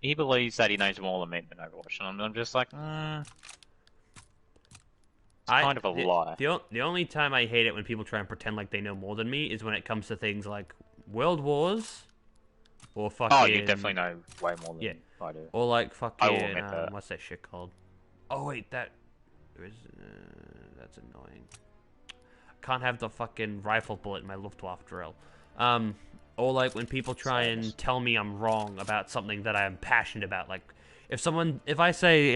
he believes that he knows more than me in Overwatch, and I'm just like, it's kind of a lie. The only time I hate it when people try and pretend like they know more than me is when it comes to things like World Wars, or fucking. Oh, you definitely know way more than I do. Or like I will fucking. admit that. What's that shit called? Oh wait, that's annoying. Can't have the fucking rifle bullet in my Luftwaffe drill. Or like when people try and tell me I'm wrong about something that I'm passionate about. Like if I say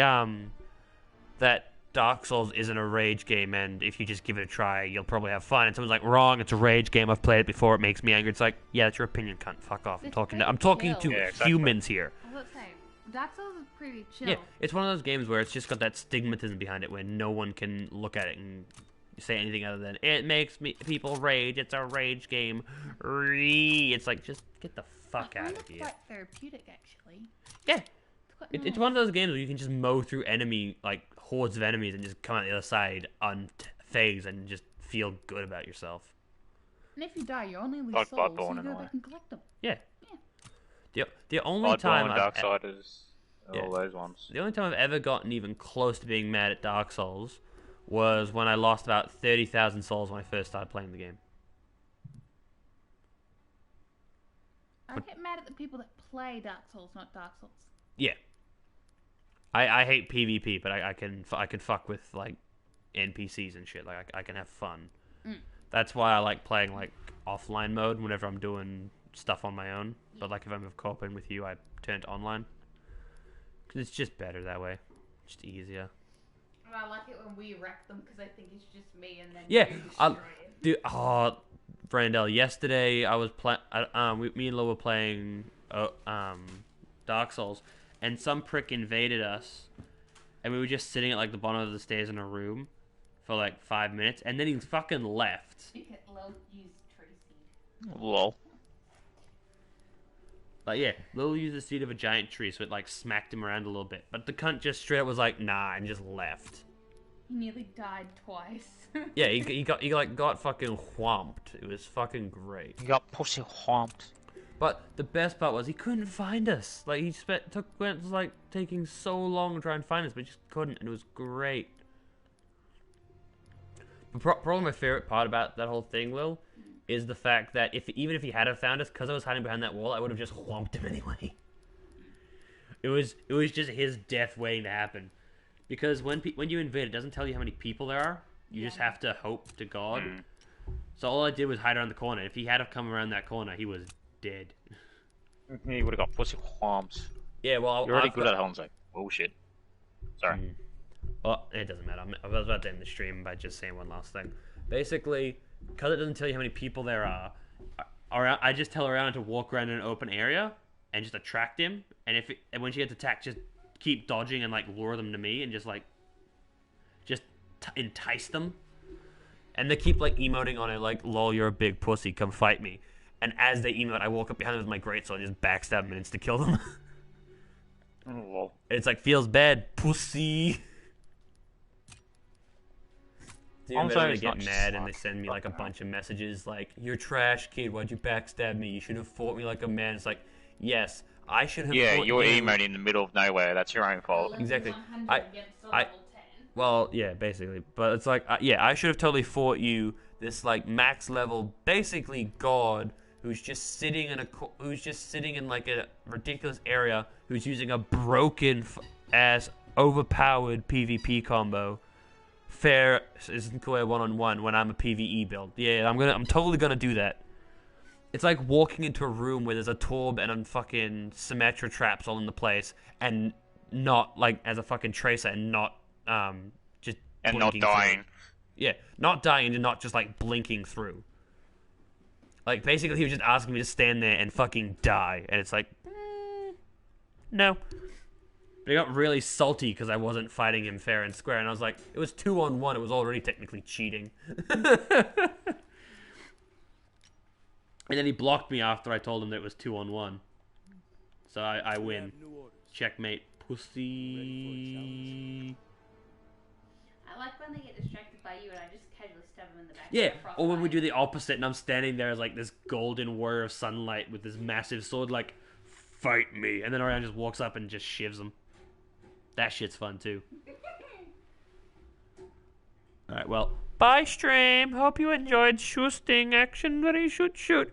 that Dark Souls isn't a rage game, and if you just give it a try, you'll probably have fun. And someone's like, "Wrong, it's a rage game. I've played it before. It makes me angry." It's like, yeah, that's your opinion, cunt. Fuck off. I'm talking to humans here. I was about to say, Dark Souls is pretty chill. Yeah, it's one of those games where it's just got that stigmatism behind it, where no one can look at it and say anything other than it makes people rage. It's a rage game. It's like, just get the fuck out of here. It's quite therapeutic, actually. Yeah, It's it's one of those games where you can just mow through hordes of enemies and just come out the other side unfazed and just feel good about yourself. And if you die, you only lose Like souls, so Bloodborne you go and back and collect them. Yeah. The only time Darksiders, all those ones. The only time I've ever gotten even close to being mad at Dark Souls was when I lost about 30,000 souls when I first started playing the game. I get mad at the people that play Dark Souls, not Dark Souls. Yeah. I hate PvP, but I can fuck with like NPCs and shit. Like I can have fun. That's why I like playing like offline mode whenever I'm doing stuff on my own. But like if I'm co-oping with you, I turn to online. Cause it's just better that way. Just easier. And I like it when we wreck them because I think it's just me and then Yeah, you destroy it. dude. Oh, Brandel. Yesterday I was me and Lo were playing Dark Souls, and some prick invaded us, and we were just sitting at like the bottom of the stairs in a room for like 5 minutes, and then he fucking left. You hit low, use tree seed. Lol. Like, yeah, Lil used the seed of a giant tree, so it like smacked him around a little bit, but the cunt just straight up was like, nah, and just left. He nearly died twice. Yeah, he got fucking whomped. It was fucking great. You got pussy whomped. But the best part was he couldn't find us. Like he went like taking so long to try and find us, but he just couldn't, and it was great. But probably my favorite part about that whole thing, Will, is the fact that even if he had have found us, because I was hiding behind that wall, I would have just whomped him anyway. It was just his death waiting to happen, because when you invade, it doesn't tell you how many people there are. You just have to hope to God. So all I did was hide around the corner. If he had have come around that corner, he was dead. You would have got pussy whomps. Yeah, well, You're already good at Holmes, like, bullshit. Sorry. Well, it doesn't matter. I was about to end the stream by just saying one last thing. Basically, because it doesn't tell you how many people there are, I just tell around to walk around in an open area, and just attract him. And and when she gets attacked, just keep dodging and like lure them to me and just entice them. And they keep like emoting on it like, lol, you're a big pussy, come fight me. And as they emote, I walk up behind them with my greatsword and just backstab them and insta kill them. Oh, It's like, feels bad, pussy. I'm They sorry, really it's get not mad just and they send me like a bunch of messages like, you're trash, kid, why'd you backstab me? You should have fought me like a man. It's like, yes, I should have yeah, fought you're you. emoting in the middle of nowhere. That's your own fault. Exactly. 100 I- against a I- level 10. Well, yeah, basically. But it's like, yeah, I should have totally fought you, this like max level, basically god, who's just sitting in like a ridiculous area, who's using a broken ass overpowered PvP combo. Fair isn't clear one-on-one when I'm a PvE build. Yeah, I'm totally gonna do that. It's like walking into a room where there's a torb and a fucking Symmetra traps all in the place, and not like as a fucking tracer and not just And not blinking dying. through. Yeah, not dying and not just like blinking through. Like basically he was just asking me to stand there and fucking die, and it's like, no. But I got really salty because I wasn't fighting him fair and square, and I was like, it was 2-on-1, it was already technically cheating. And then he blocked me after I told him that it was 2-on-1. So I win. Checkmate, pussy. I like when they get distracted by you and I just casually stab them in the back. Yeah, with a or when we frostbite. do the opposite and I'm standing there as like this golden warrior of sunlight with this massive sword, like, fight me. And then Orion just walks up and just shivs him. That shit's fun too. Alright, well, bye stream. Hope you enjoyed shooting action. Very shoot.